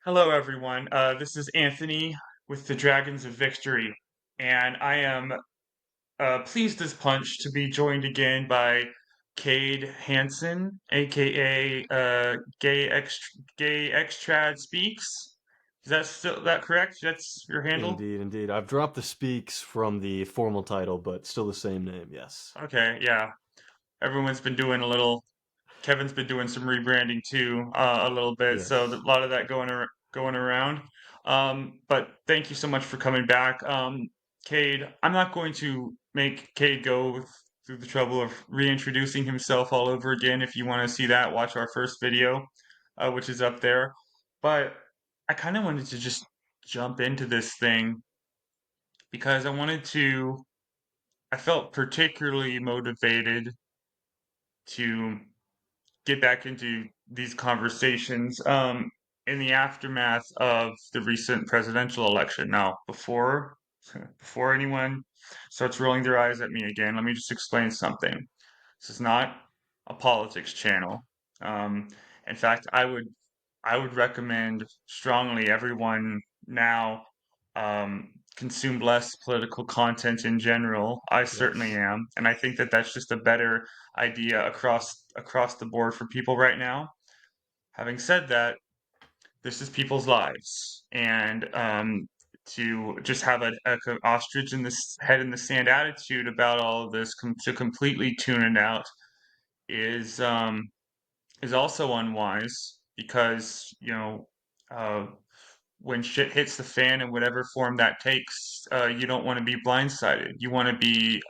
Hello, everyone. This is Anthony with the Dragons of Victory, and I am pleased as punch to be joined again by Cade Hansen, aka Gay Extrad Speaks. Is that still that correct? That's your handle? Indeed, indeed. I've dropped the speaks from the formal title, but still the same name, yes. Okay, yeah. Everyone's been doing a little. Kevin's been doing some rebranding too, a little bit. So a Yes. lot of that going around. But thank you so much for coming back, Cade. I'm not going to make Cade go through the trouble of reintroducing himself all over again. If you want to see that, watch our first video, which is up there. But I kind of wanted to just jump into this thing because I wanted to. I felt particularly motivated to get back into these conversations in the aftermath of the recent presidential election. Now, before anyone starts rolling their eyes at me again, let me just explain something. This is not a politics channel. Um, in fact, I would recommend strongly everyone now consume less political content in general. I certainly Yes. am, and I think that that's just a better idea across the board for people right now. Having said that, this is people's lives, and to just have a ostrich in this head in the sand attitude about all of this to completely tune it out is is also unwise because uh, when shit hits the fan in whatever form that takes, you don't want to be blindsided. You want to be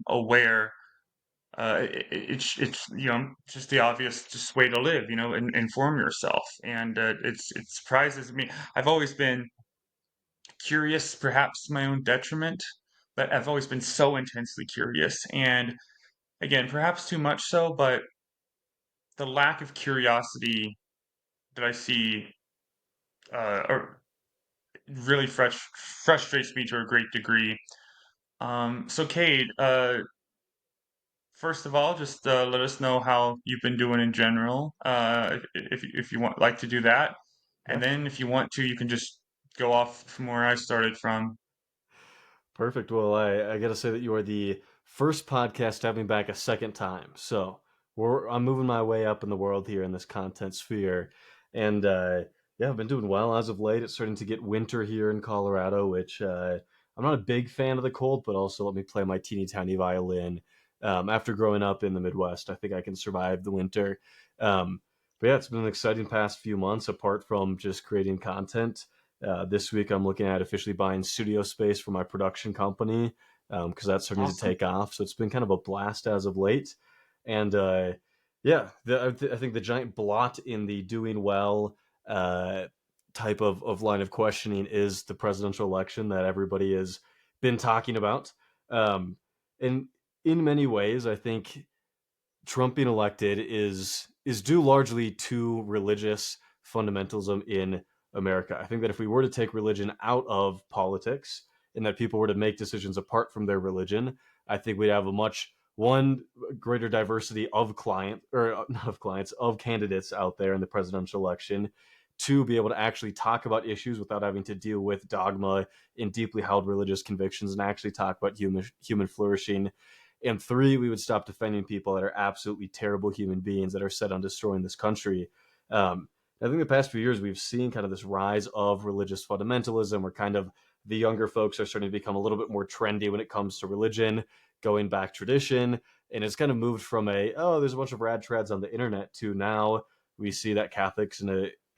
aware. It's just the obvious just way to live. Inform yourself, and it surprises me. I've always been curious, perhaps to my own detriment, but I've always been so intensely curious, and again, perhaps too much so. But the lack of curiosity that I see or really frustrates me to a great degree. So, Cade, first of all, just let us know how you've been doing in general, if you want like to do that, and Yeah. then if you want to, you can just go off from where I started from. Perfect. Well, I gotta say that you are the first podcast to have me back a second time. So I'm moving my way up in the world here in this content sphere. And yeah, I've been doing well as of late. It's starting to get winter here in Colorado, which I'm not a big fan of the cold, but also let me play my teeny tiny violin. After growing up in the Midwest, I think I can survive the winter. But yeah, it's been an exciting past few months apart from just creating content. This week, I'm looking at officially buying studio space for my production company because that's starting to Awesome. take off. So it's been kind of a blast as of late. And yeah, I think the giant blot in the doing well uh, type of line of questioning is the presidential election that everybody has been talking about. And in many ways, I think Trump being elected is due largely to religious fundamentalism in America. I think that if we were to take religion out of politics and that people were to make decisions apart from their religion, I think we'd have a much one greater diversity of not of clients of candidates out there in the presidential election to be able to actually talk about issues without having to deal with dogma and deeply held religious convictions and actually talk about human flourishing, and three, we would stop defending people that are absolutely terrible human beings that are set on destroying this country. I think the past few years we've seen kind of this rise of religious fundamentalism, where kind of the younger folks are starting to become a little bit more trendy when it comes to religion, going back tradition, and it's kind of moved from there's a bunch of rad trads on the internet to now we see that Catholics in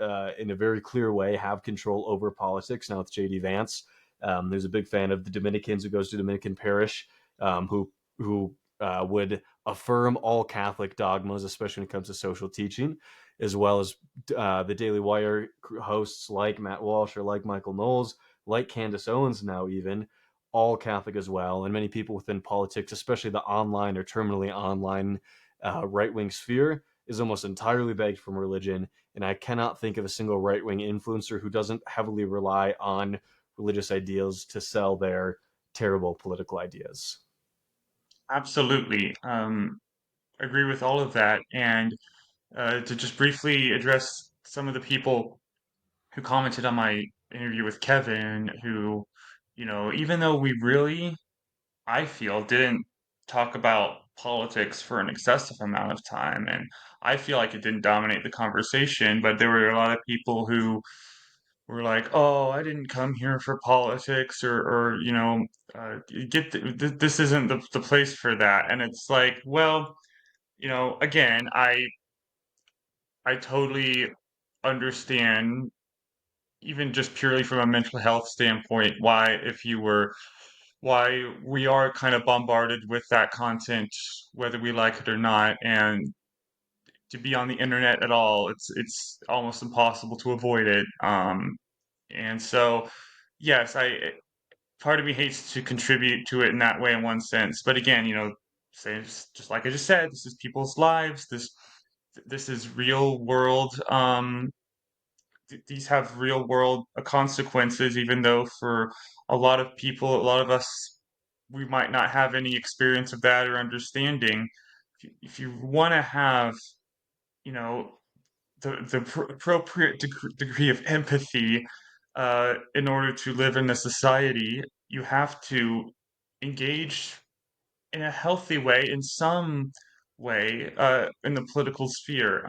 a very clear way have control over politics. Now it's JD Vance, who's a big fan of the Dominicans, who goes to Dominican parish, who would affirm all Catholic dogmas, especially when it comes to social teaching, as well as the Daily Wire hosts like Matt Walsh or like Michael Knowles, like Candace Owens now even, all Catholic as well. And many people within politics, especially the online or terminally online right wing sphere, is almost entirely begged from religion. And I cannot think of a single right wing influencer who doesn't heavily rely on religious ideals to sell their terrible political ideas. Absolutely. Agree with all of that. And to just briefly address some of the people who commented on my interview with Kevin, who, even though we really, I feel, didn't talk about politics for an excessive amount of time, and I feel like it didn't dominate the conversation, but there were a lot of people who were like, "Oh, I didn't come here for politics," or this isn't the place for that. And it's like, well, again, I totally understand, even just purely from a mental health standpoint, why we are kind of bombarded with that content, whether we like it or not, and to be on the internet at all, it's almost impossible to avoid it. And so, yes, I part of me hates to contribute to it in that way in one sense, but again, say just like I just said, this is people's lives. This is real world. These have real world consequences, even though for a lot of people, a lot of us, we might not have any experience of that or understanding. If you want to have, you know, the appropriate degree of empathy in order to live in a society, you have to engage in a healthy way, in some way, in the political sphere.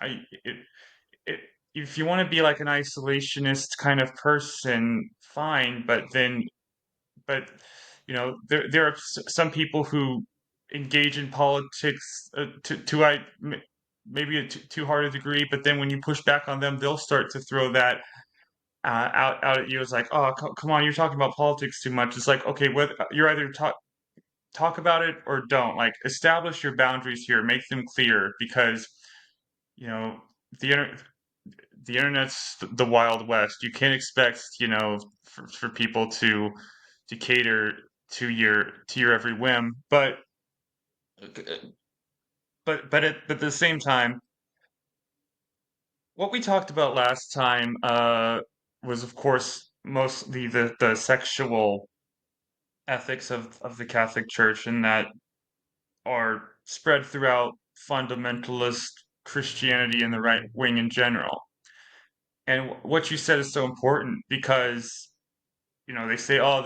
It, if you want to be like an isolationist kind of person, fine, but there are some people who engage in politics maybe a too hard a degree, but then when you push back on them, they'll start to throw that out at you as like, oh, come on, you're talking about politics too much. It's like, okay, what you're either talk about it or don't. Like, establish your boundaries here, make them clear, because you know the inter- the internet's the wild west. You can't expect, for people to cater to your every whim. But at the same time, what we talked about last time was, of course, mostly the sexual ethics of the Catholic Church, and that are spread throughout fundamentalist Christianity and the right wing in general. And what you said is so important because, they say, oh,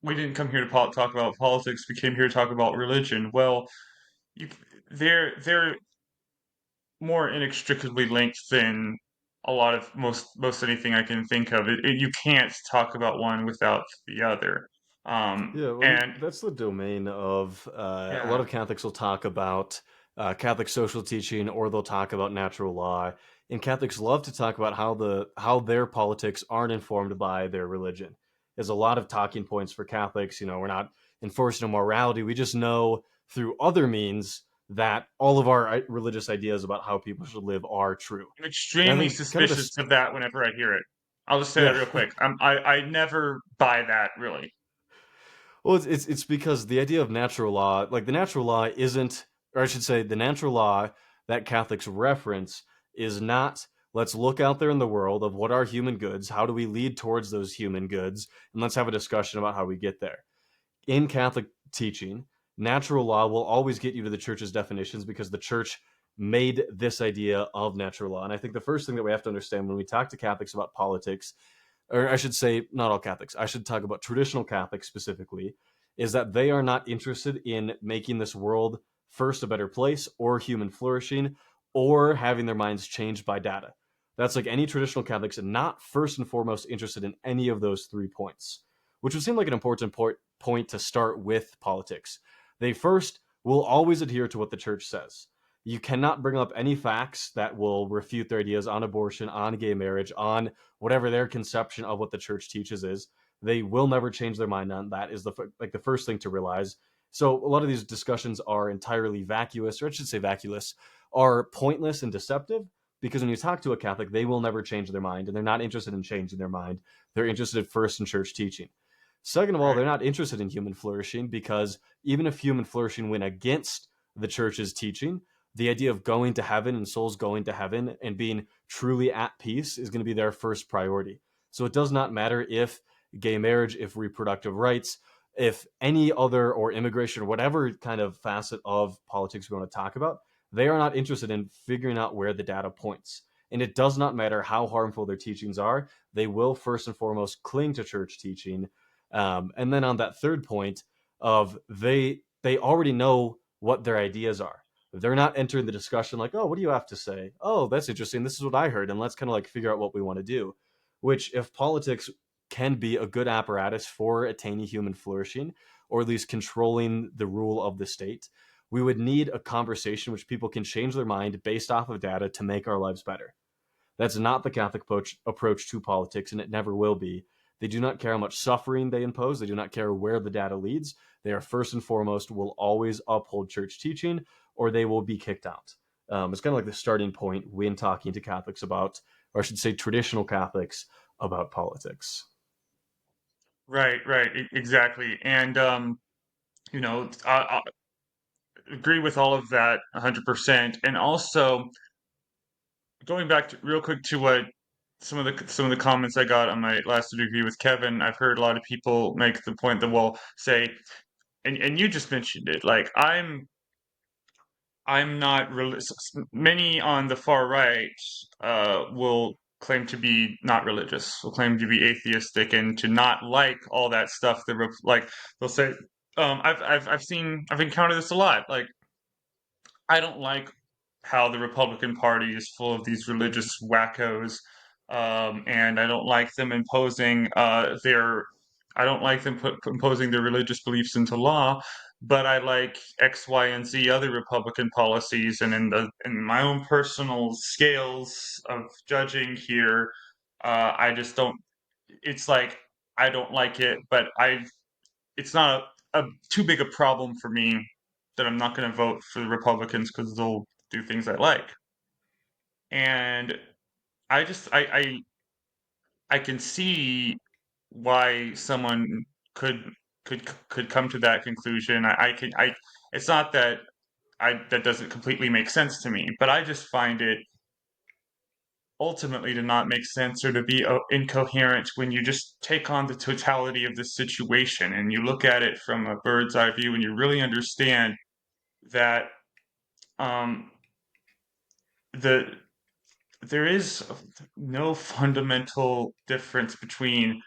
we didn't come here to talk about politics, we came here to talk about religion. Well, you, they're more inextricably linked than a lot of most anything I can think of. You can't talk about one without the other. Yeah, well, I mean, And that's the domain of a lot yeah, of Catholics will talk about Catholic social teaching, or they'll talk about natural law. And Catholics love to talk about how their politics aren't informed by their religion. There's a lot of talking points for Catholics. We're not enforcing a morality. We just know through other means that all of our religious ideas about how people should live are true. I'm And I extremely think kind of suspicious of that whenever I hear it. I'll just say that yeah. real quick. I never buy that really. Well, it's because the idea of natural law, like the natural law isn't, or I should say, the natural law that Catholics reference is not, let's look out there in the world of what are human goods, how do we lead towards those human goods, and let's have a discussion about how we get there. In Catholic teaching, natural law will always get you to the church's definitions because the church made this idea of natural law. And I think the first thing that we have to understand when we talk to Catholics about politics, or I should say, not all Catholics, I should talk about traditional Catholics specifically, is that they are not interested in making this world first a better place or human flourishing or having their minds changed by data. That's like any traditional Catholics, and not first and foremost interested in any of those 3 points, which would seem like an important point to start with politics. They first will always adhere to what the church says. You cannot bring up any facts that will refute their ideas on abortion, on gay marriage, on whatever their conception of what the church teaches is. They will never change their mind on that. Is the first thing to realize. So a lot of these discussions are entirely vacuous, or I should say vacuous, are pointless and deceptive, because when you talk to a Catholic, they will never change their mind, and they're not interested in changing their mind. They're interested first in church teaching. Second of all, Right. they're not interested in human flourishing, because even if human flourishing went against the church's teaching, the idea of going to heaven and souls going to heaven and being truly at peace is going to be their first priority. So it does not matter if gay marriage, if reproductive rights, if any other, or immigration, or whatever kind of facet of politics we want to talk about, they are not interested in figuring out where the data points. And it does not matter how harmful their teachings are, they will first and foremost cling to church teaching. And then on that third point of they already know what their ideas are. They're not entering the discussion like, oh, what do you have to say? Oh, that's interesting. This is what I heard. And let's kind of like figure out what we want to do. Which, if politics can be a good apparatus for attaining human flourishing, or at least controlling the rule of the state, we would need a conversation which people can change their mind based off of data to make our lives better. That's not the Catholic approach to politics, and it never will be. They do not care how much suffering they impose. They do not care where the data leads. They are first and foremost will always uphold church teaching, or they will be kicked out. It's kind of like the starting point when talking to Catholics about, or I should say, traditional Catholics about politics. Right, right, exactly. And I agree with all of that 100%. And also going back to real quick to what some of the comments I got on my last interview with Kevin, I've heard a lot of people make the point that will say, and you just mentioned it, like I'm not religious. Many on the far right will claim to be not religious, will claim to be atheistic, and to not like all that stuff. Like they'll say, I've encountered this a lot. Like I don't like how the Republican Party is full of these religious wackos, and I don't like them imposing their. I don't like them imposing their religious beliefs into law, but I like X, Y, and Z other Republican policies, and in my own personal scales of judging here, I just don't. It's like I don't like it, but I it's not a too big a problem for me that I'm not going to vote for the Republicans because they'll do things I like. And I can see why someone could could come to that conclusion. I can I It's not that I that doesn't completely make sense to me, but I just find it ultimately to not make sense or to be incoherent when you just take on the totality of the situation and you look at it from a bird's eye view and you really understand that um, the there is no fundamental difference between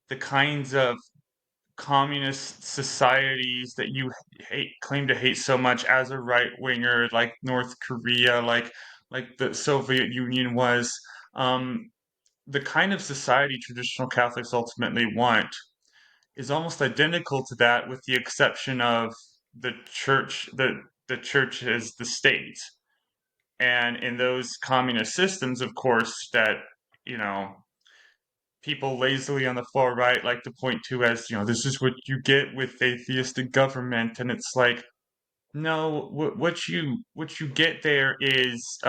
the kinds of communist societies that you claim to hate so much as a right winger, like North Korea, like the Soviet Union was. Um, the kind of society traditional Catholics ultimately want is almost identical to that, with the exception of the church is the state. And in those communist systems, of course, that you know people lazily on the far right like to point to as this is what you get with atheistic government, and it's like no, what you get there is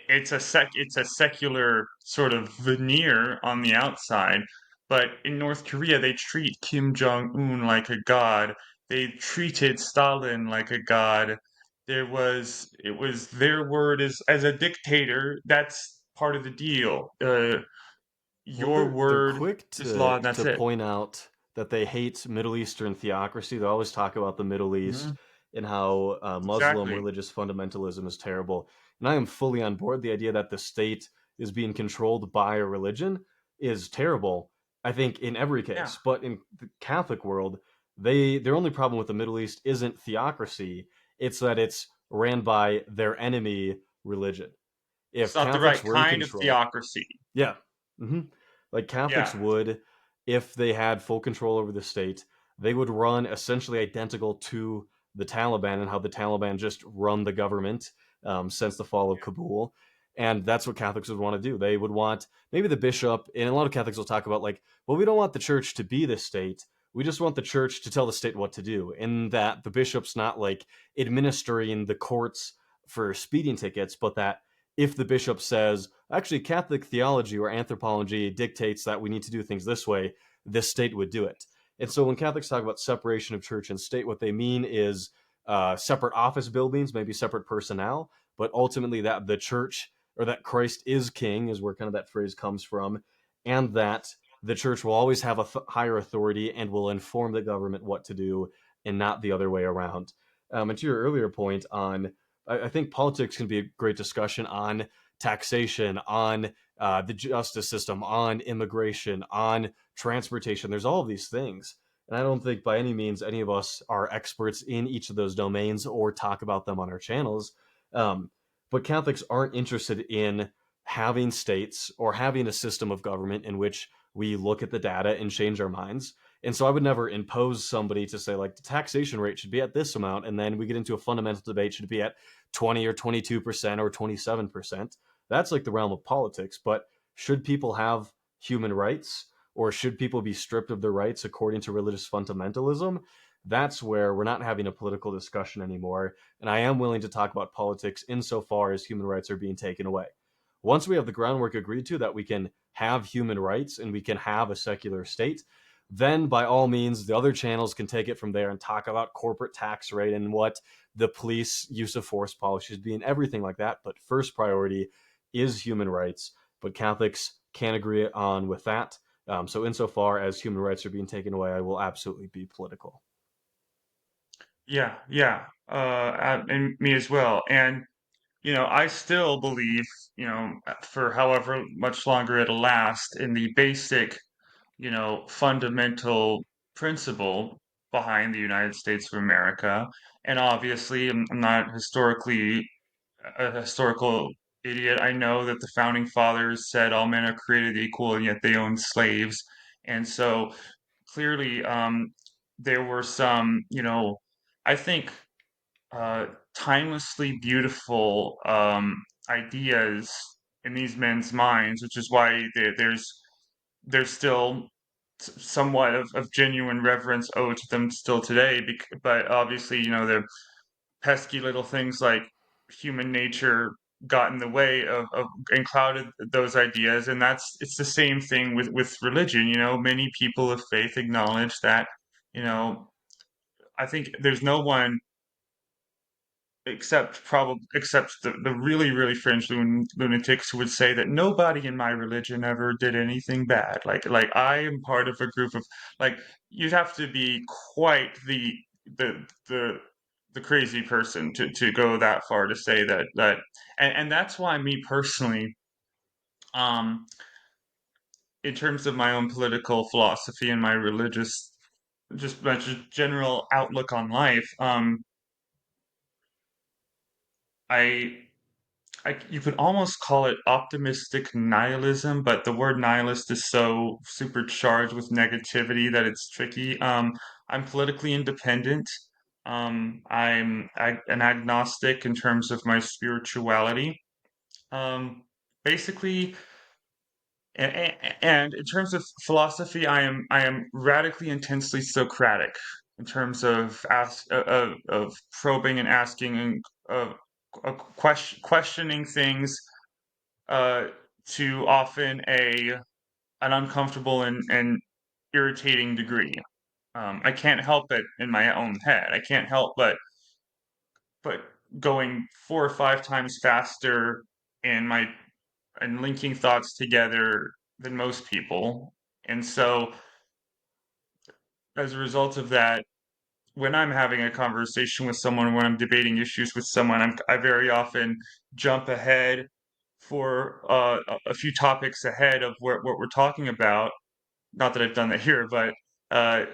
it's a secular sort of veneer on the outside, but in North Korea they treat Kim Jong Un like a god. They treated Stalin like a god. It was their word as a dictator. That's part of the deal. Well, Your they're word quick is law, and to that's it. point out that they hate Middle Eastern theocracy. They always talk about the Middle East Mhm. and how Muslim Exactly. religious fundamentalism is terrible. And I am fully on board. The idea that the state is being controlled by a religion is terrible. I think in every Yeah. case, but in the Catholic world, their only problem with the Middle East isn't theocracy. It's that it's ran by their enemy religion. It's If not the Catholics right were in kind of control, theocracy. yeah. Like Catholics Yeah. would, if they had full control over the state, they would run essentially identical to the Taliban and how the Taliban just run the government since the fall of Kabul. And that's what Catholics would want to do. They would want maybe the bishop, and a lot of Catholics will talk about, like, well, we don't want the church to be the state. We just want the church to tell the state what to do. In that the bishop's not like administering the courts for speeding tickets, but that if the bishop says, actually, Catholic theology or anthropology dictates that we need to do things this way, this state would do it. And so when Catholics talk about separation of church and state, what they mean is separate office buildings, maybe separate personnel, but ultimately that the church or that Christ is king is where kind of that phrase comes from, and that the church will always have a higher authority and will inform the government what to do and not the other way around. And to your earlier point on I think politics can be a great discussion on taxation, on the justice system, on immigration, on transportation. There's all of these things. And I don't think by any means any of us are experts in each of those domains or talk about them on our channels. Um, but Catholics aren't interested in having states or having a system of government in which we look at the data and change our minds. And so I would never impose somebody to say, like, the taxation rate should be at this amount. And then we get into a fundamental debate, should it be at 20 or 22% or 27%? That's like the realm of politics. But should people have human rights, or should people be stripped of their rights according to religious fundamentalism? That's where we're not having a political discussion anymore. And I am willing to talk about politics insofar as human rights are being taken away. Once we have the groundwork agreed to that we can have human rights and we can have a secular state, then by all means, the other channels can take it from there and talk about corporate tax rate and what the police use of force policies be and everything like that. But first priority is human rights. But Catholics can't agree on with that. So insofar as human rights are being taken away, I will absolutely be political. Yeah, yeah, and me as well. And I still believe, for however much longer it'll last, in the basic, fundamental principle behind the United States of America. And obviously, I'm not historically a historical idiot. I know that the founding fathers said all men are created equal, and yet they owned slaves. And so clearly, there were some, I think, uh, timelessly beautiful ideas in these men's minds, which is why there's still somewhat of genuine reverence owed to them still today. But obviously, the pesky little things like human nature got in the way of and clouded those ideas. And it's the same thing with religion. Many people of faith acknowledge that, you know, I think there's no one except the really really fringe lunatics who would say that nobody in my religion ever did anything bad. Like I am part of a group of, like, you'd have to be quite the the the crazy person to go that far to say that. And that's why me personally, um in terms of my own political philosophy and my religious, just my just general outlook on life, I you could almost call it optimistic nihilism, but the word nihilist is so supercharged with negativity that it's tricky. I'm politically independent. An agnostic in terms of my spirituality. Um, basically, and in terms of philosophy, I am radically intensely Socratic in terms of of probing and asking and questioning things, uh, to often a an uncomfortable and irritating degree. I can't help it in my own head. I can't help but going 4 or 5 times faster in my and linking thoughts together than most people. And so as a result of that, when I'm having a conversation with someone, when I'm debating issues with someone, I very often jump ahead for a few topics ahead of what we're talking about. Not that I've done that here, but uh,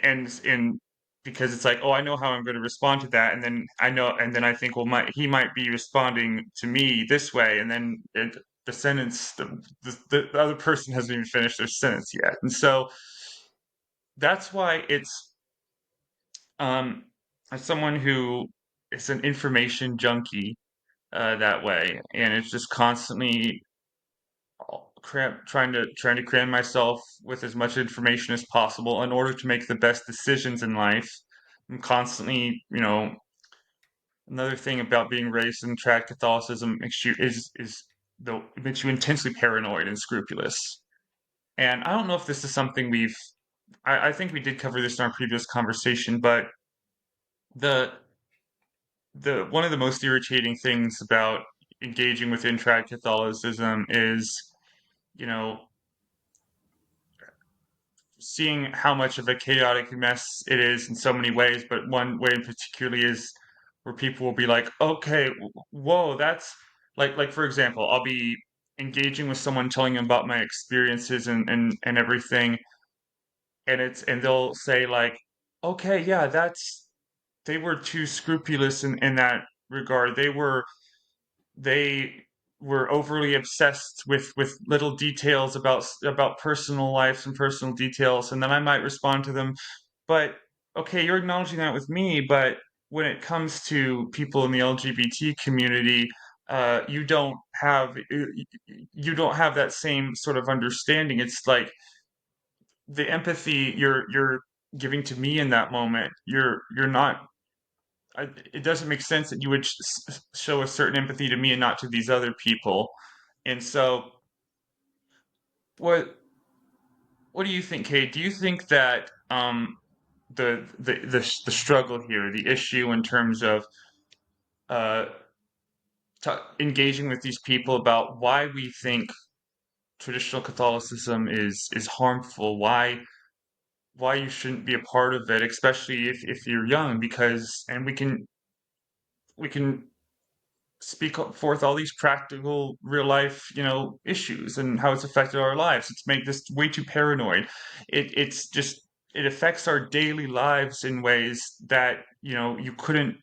and in because it's like, oh, I know how I'm going to respond to that, and then I think, well, he might be responding to me this way, and then the sentence, the other person hasn't even finished their sentence yet, and so that's why it's, um, as someone who is an information junkie, that way, and it's just constantly trying to cram myself with as much information as possible in order to make the best decisions in life. I'm constantly, another thing about being raised in trad Catholicism makes you is though it makes you intensely paranoid and scrupulous. And I don't know if this is something I think we did cover this in our previous conversation, but the the one of the most irritating things about engaging with trad Catholicism is, you know, seeing how much of a chaotic mess it is in so many ways, but one way in particular is where people will be like, okay, whoa, that's like for example, I'll be engaging with someone telling them about my experiences and everything, and they'll say like, okay, yeah, that's they were too scrupulous in that regard. They were overly obsessed with little details about personal lives and personal details, and then I might respond to them, but okay, you're acknowledging that with me, but when it comes to people in the LGBT community, you don't have that same sort of understanding. It's like the empathy you're giving to me in that moment. You're not. It doesn't make sense that you would show a certain empathy to me and not to these other people. And so, what what do you think, Kate? Do you think that the struggle here, the issue in terms of uh, engaging with these people about why we think traditional Catholicism is harmful, why you shouldn't be a part of it, especially if you're young, because and we can speak forth all these practical real life issues and how it's affected our lives. It's made this way too paranoid. It's just it affects our daily lives in ways that you couldn't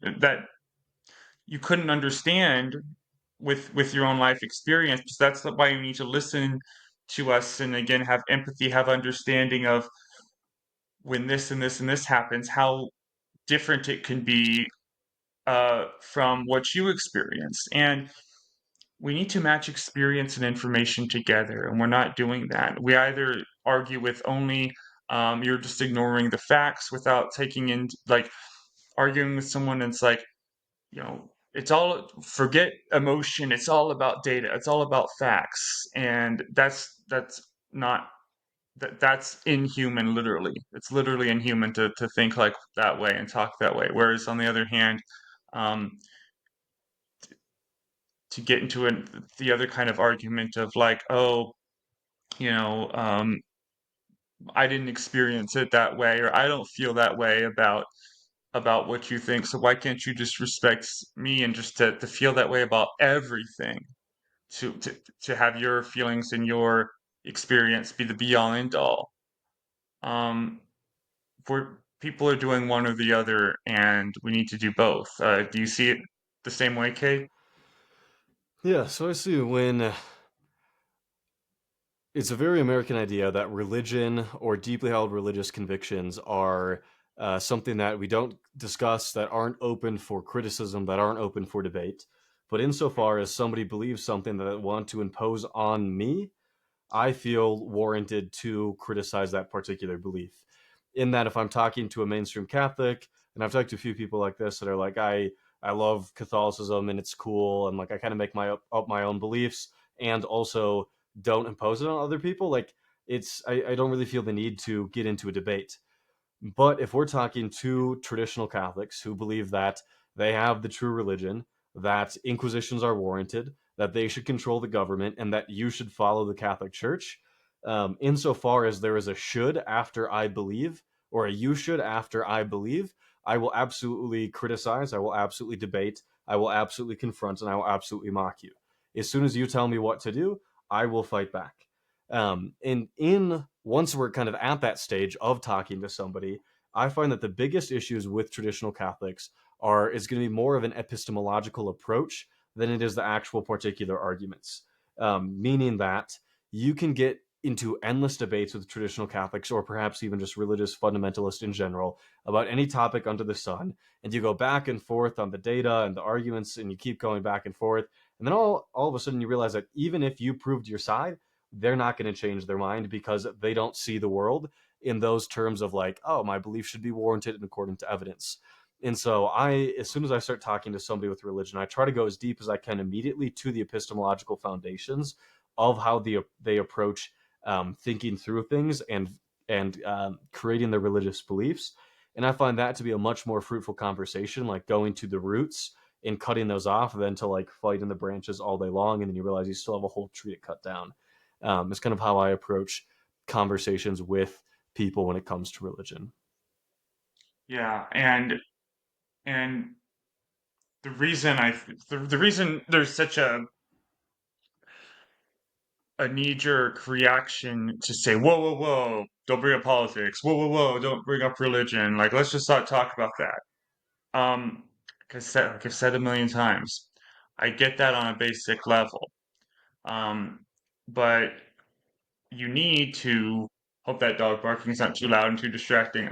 understand with your own life experience. That's why you need to listen to us and again have empathy, have understanding of when this and this and this happens, how different it can be from what you experience. And we need to match experience and information together, and we're not doing that. We either argue with only you're just ignoring the facts without taking in like arguing with someone and it's like it's all forget emotion, it's all about data, it's all about facts, and that's not that's inhuman. Literally, it's literally inhuman to think like that way and talk that way. Whereas on the other hand, um to get into the other kind of argument of like, oh, you know um I didn't experience it that way, or I don't feel that way about what you think, so why can't you just respect me and just to feel that way about everything, to to to have your feelings and your experience be the be all end all. Where people are doing one or the other, and we need to do both. Do you see it the same way, Kate? Yeah, so I see when it's a very American idea that religion or deeply held religious convictions are something that we don't discuss, that aren't open for criticism, that aren't open for debate. But insofar as somebody believes something that they want to impose on me, I feel warranted to criticize that particular belief. In that, if I'm talking to a mainstream Catholic, and I've talked to a few people like this that are like, I love Catholicism and it's cool, and like I kind of make my up my own beliefs, and also don't impose it on other people. Like I don't really feel the need to get into a debate. But if we're talking to traditional Catholics who believe that they have the true religion, that inquisitions are warranted, that they should control the government, and that you should follow the Catholic Church, insofar as there is a should after I believe, or a you should after I believe, I will absolutely criticize, I will absolutely debate, I will absolutely confront, and I will absolutely mock you. As soon as you tell me what to do, I will fight back. And in once we're kind of at that stage of talking to somebody, I find that the biggest issues with traditional Catholics are is going to be more of an epistemological approach than it is the actual particular arguments. Meaning that you can get into endless debates with traditional Catholics, or perhaps even just religious fundamentalists in general, about any topic under the sun, and you go back and forth on the data and the arguments, and you keep going back and forth, and then all of a sudden you realize that even if you proved your side, they're not going to change their mind because they don't see the world in those terms of like, oh, my belief should be warranted and according to evidence. And so as soon as I start talking to somebody with religion, I try to go as deep as I can immediately to the epistemological foundations of how they approach thinking through things and creating their religious beliefs. And I find that to be a much more fruitful conversation, like going to the roots and cutting those off than to like fight in the branches all day long. And then you realize you still have a whole tree to cut down. It's kind of how I approach conversations with people when it comes to religion. Yeah, and the reason I the reason there's such a knee-jerk reaction to say, whoa, whoa, whoa, don't bring up politics. Whoa, whoa, whoa, don't bring up religion. Like, let's just not talk about that. Like I've said a million times, I get that on a basic level. Um, but you need to hope that dog barking is not too loud and too distracting.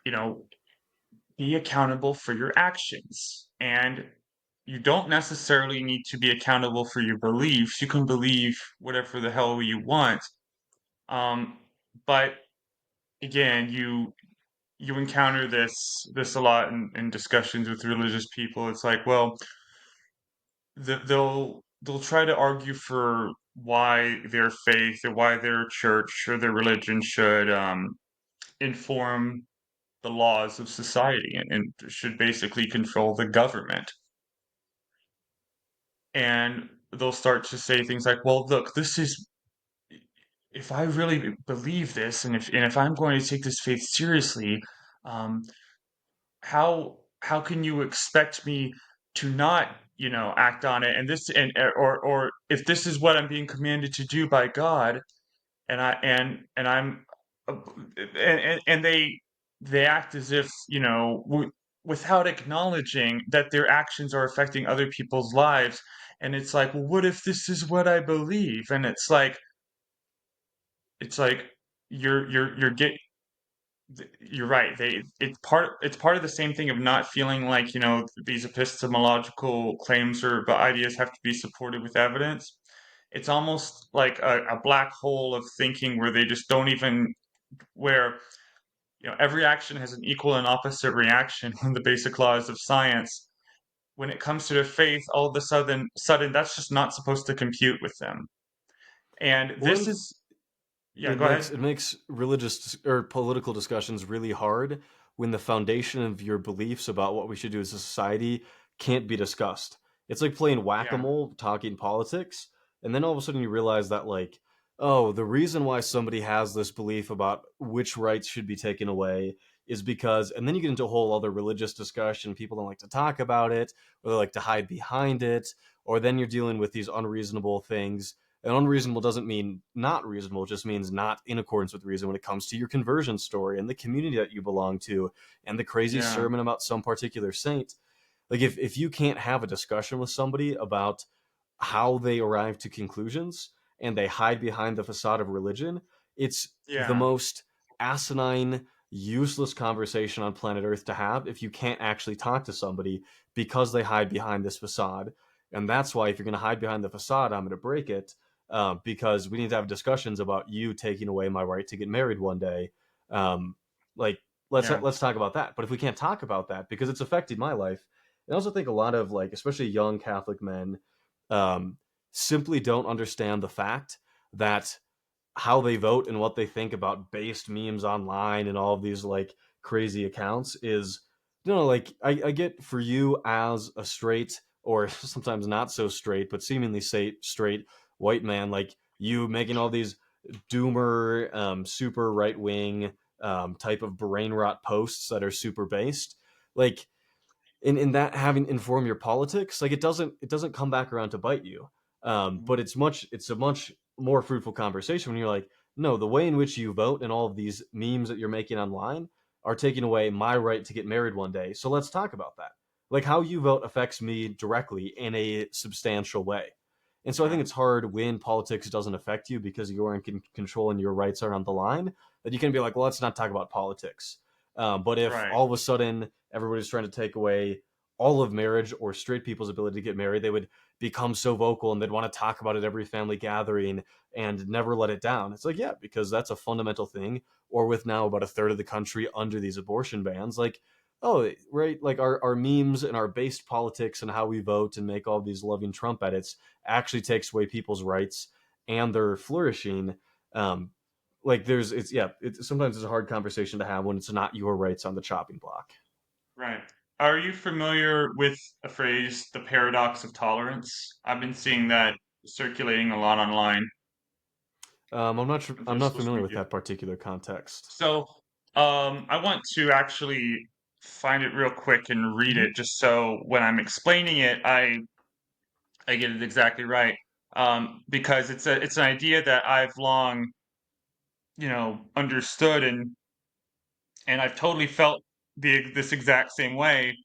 You know, be accountable for your actions. And you don't necessarily need to be accountable for your beliefs. You can believe whatever the hell you want. Um, but again, you encounter this a lot in discussions with religious people. It's like, well, they'll try to argue for why their faith or why their church or their religion should inform the laws of society and should basically control the government. And they'll start to say things like, well, look, this is if I really believe this and if I'm going to take this faith seriously, um, how can you expect me to not, act on it? And this or if this is what I'm being commanded to do by God, and I'm and they act as if, without acknowledging that their actions are affecting other people's lives. And it's like, well, what if this is what I believe? And it's like you're get you're right. It's part of the same thing of not feeling like, these epistemological claims or but ideas have to be supported with evidence. It's almost like a black hole of thinking where they just don't even where every action has an equal and opposite reaction in the basic laws of science. When it comes to their faith, all of a sudden that's just not supposed to compute with them. And Well, this and is yeah, go ahead. it makes religious or political discussions really hard when the foundation of your beliefs about what we should do as a society can't be discussed. It's like playing Yeah, whack-a-mole talking politics, and then all of a sudden you realize that like, oh, the reason why somebody has this belief about which rights should be taken away is because, and then you get into a whole other religious discussion. People don't like to talk about it, or they like to hide behind it, or then you're dealing with these unreasonable things, and unreasonable doesn't mean not reasonable, it just means not in accordance with reason when it comes to your conversion story and the community that you belong to and the crazy yeah, sermon about some particular saint. Like if you can't have a discussion with somebody about how they arrive to conclusions and they hide behind the facade of religion, it's the yeah, most asinine, useless conversation on planet Earth to have if you can't actually talk to somebody because they hide behind this facade. And that's why if you're going to hide behind the facade, I'm going to break it, because we need to have discussions about you taking away my right to get married one day. Um, like yeah, let's talk about that. But if we can't talk about that because it's affected my life, I also think a lot of like, especially young Catholic men, um, simply don't understand the fact that how they vote and what they think about based memes online and all of these like crazy accounts is, like I get for you as a straight or sometimes not so straight but seemingly say straight white man, like you making all these doomer, super right wing, type of brain rot posts that are super based, like in that having inform your politics, like it doesn't come back around to bite you. But mhm, it's a much more fruitful conversation when you're like, no, the way in which you vote and all of these memes that you're making online are taking away my right to get married one day. So let's talk about that. Like how you vote affects me directly in a substantial way. And so I yeah, think it's hard when politics doesn't affect you because you're in control and your rights are on the line, that you can be like, well, let's not talk about politics. But if right, all of a sudden everybody's trying to take away all of marriage or straight people's ability to get married, they would become so vocal and they'd want to talk about it every family gathering and never let it down. It's like, yeah, because that's a fundamental thing. Or with now about a third of the country under these abortion bans, like, oh, right, like our memes and our based politics and how we vote and make all these loving Trump edits actually takes away people's rights and their flourishing. Um, like there's it's yeah, it's sometimes it's a hard conversation to have when it's not your rights on the chopping block. right. Are you familiar with a phrase, the paradox of tolerance? I've been seeing that circulating a lot online and I'm through not social familiar with media. that particular context. So, I want to actually. find it real quick and read Mhm. it just so when I'm explaining it, I get it exactly right. Because it's an idea that I've long, understood and I've totally felt this exact same way.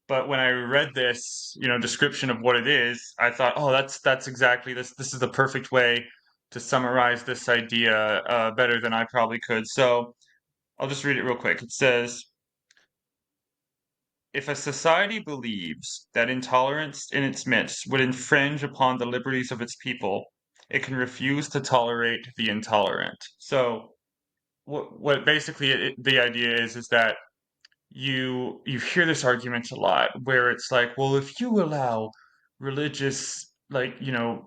But when I read this, description of what it is, I thought, oh, that's exactly this. This is the perfect way to summarize this idea better than I probably could. So I'll just read it real quick. It says, if a society believes that intolerance in its midst would infringe upon the liberties of its people, it can refuse to tolerate the intolerant. So what basically the idea is that you hear this argument a lot where it's like, well, if you allow religious, like,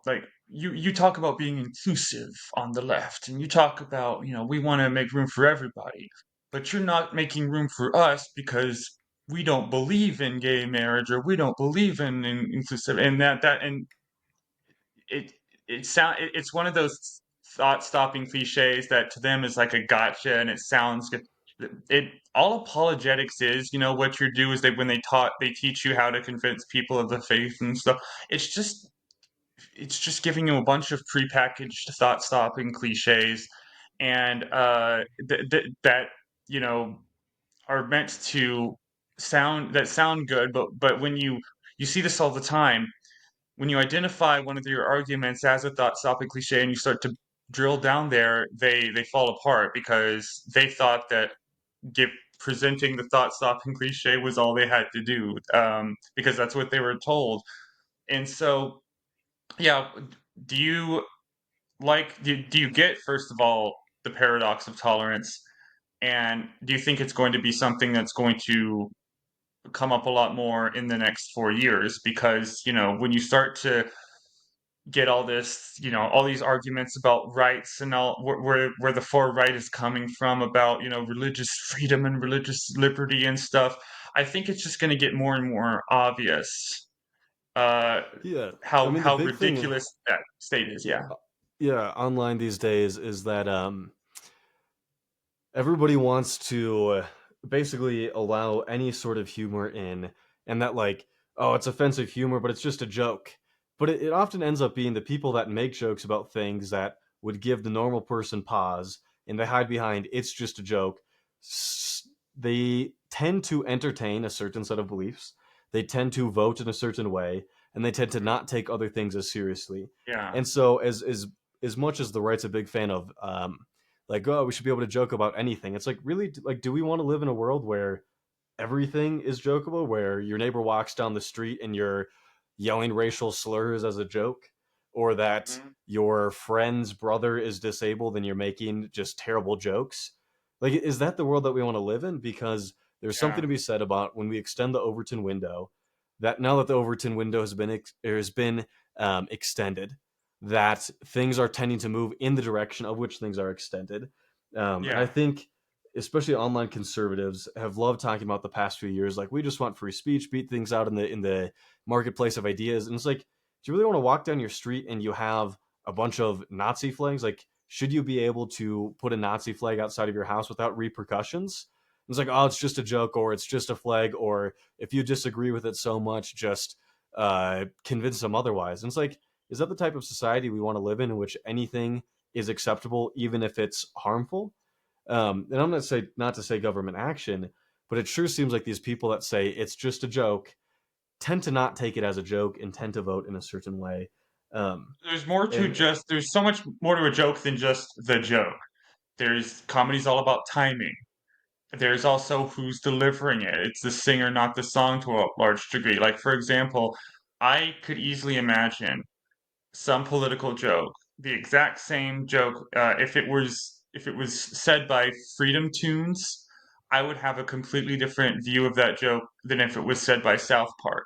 like you talk about being inclusive on the left and you talk about, we want to make room for everybody, but you're not making room for us because we don't believe in gay marriage or we don't believe in inclusive and and it it's one of those thought stopping cliches that to them is like a gotcha and it sounds good. It all apologetics is, what you do is they teach you how to convince people of the faith and stuff. It's just it's just giving you a bunch of prepackaged thought stopping cliches and that you know are meant to sound good, but when you see this all the time when you identify one of your arguments as a thought-stopping cliche and you start to drill down there, they fall apart because they thought that give presenting the thought-stopping cliche was all they had to do, because that's what they were told. And so, yeah, do you do you get first of all the paradox of tolerance, and do you think it's going to be something that's going to come up a lot more in the next 4 years? Because when you start to get all this, all these arguments about rights and all where the far right is coming from about, religious freedom and religious liberty and stuff. I think it's just going to get more and more obvious uh Yeah, I how mean the how big thing, ridiculous that state is. Yeah. yeah, online these days is that everybody wants to basically allow any sort of humor in, and that like, oh, it's offensive humor, but it's just a joke. But it often ends up being the people that make jokes about things that would give the normal person pause, and they hide behind it's just a joke. They tend to entertain a certain set of beliefs. They tend to vote in a certain way, and they tend to Mhm. not take other things as seriously. Yeah. And so, as much as the right's a big fan of like, oh, we should be able to joke about anything. It's like, really, like, do we want to live in a world where everything is jokeable, where your neighbor walks down the street and you're yelling racial slurs as a joke, or that Mhm. your friend's brother is disabled and you're making just terrible jokes? Like, is that the world that we want to live in? Because there's something Yeah. to be said about when we extend the Overton window. That now that the Overton window has been extended, that things are tending to move in the direction of which things are extended. And I Yeah. think, especially online conservatives, have loved talking about the past few years. Like, we just want free speech, beat things out in the marketplace of ideas. And it's like, do you really want to walk down your street and you have a bunch of Nazi flags? Like, should you be able to put a Nazi flag outside of your house without repercussions? It's like, oh, it's just a joke, or it's just a flag, or if you disagree with it so much, just convince them otherwise. And it's like, is that the type of society we want to live in which anything is acceptable, even if it's harmful? And I'm not to say government action, but it sure seems like these people that say it's just a joke tend to not take it as a joke and tend to vote in a certain way. Um, and There's so much more to a joke than just the joke. There's comedy's all about timing. There's also who's delivering it. It's the singer, not the song to a large degree. Like, for example, I could easily imagine some political joke, the exact same joke, if it was said by Freedom Tunes, I would have a completely different view of that joke than if it was said by South Park.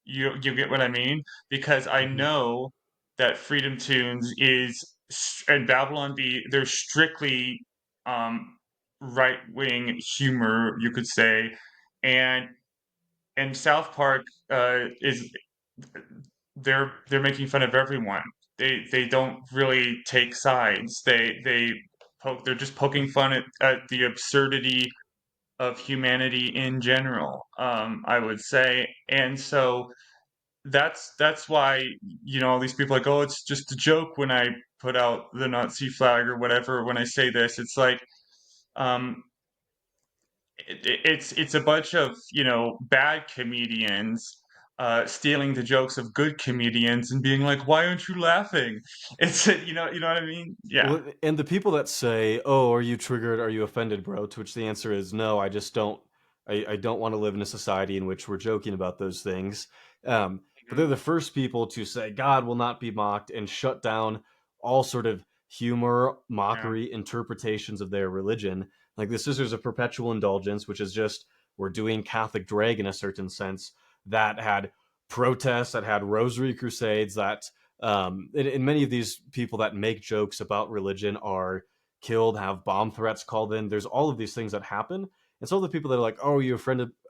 You get what I mean? Because I mhm. know that Freedom Tunes and Babylon B, they're strictly um, right wing humor, you could say, and South Park is they're making fun of everyone. They don't really take sides. They're just poking fun at the absurdity of humanity in general, I would say. And so that's why, all these people are like, oh, it's just a joke when I put out the Nazi flag or whatever. When I say this, it's like, um, it's a bunch of bad comedians stealing the jokes of good comedians and being like, why aren't you laughing? It's you know what I mean? Yeah. Well, and the people that say, "Oh, are you triggered? Are you offended, bro?" To which the answer is no. I just don't. I don't want to live in a society in which we're joking about those things. But they're Mhm. the first people to say God will not be mocked and shut down all sort of humor, Yeah. mockery, interpretations of their religion. Like the Sisters of Perpetual Indulgence, which is just we're doing Catholic drag in a certain sense that had protests, that had rosary crusades, that and many of these people that make jokes about religion are killed, have bomb threats called in. There's all of these things that happen. And so the people that are like, oh, you're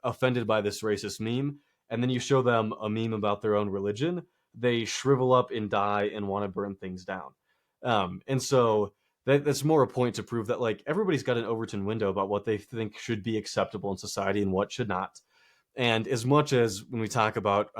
offended by this racist meme, and then you show them a meme about their own religion, they shrivel up and die and want to burn things down. And so that's more a point to prove that like everybody's got an Overton window about what they think should be acceptable in society and what should not. And as much as when we talk about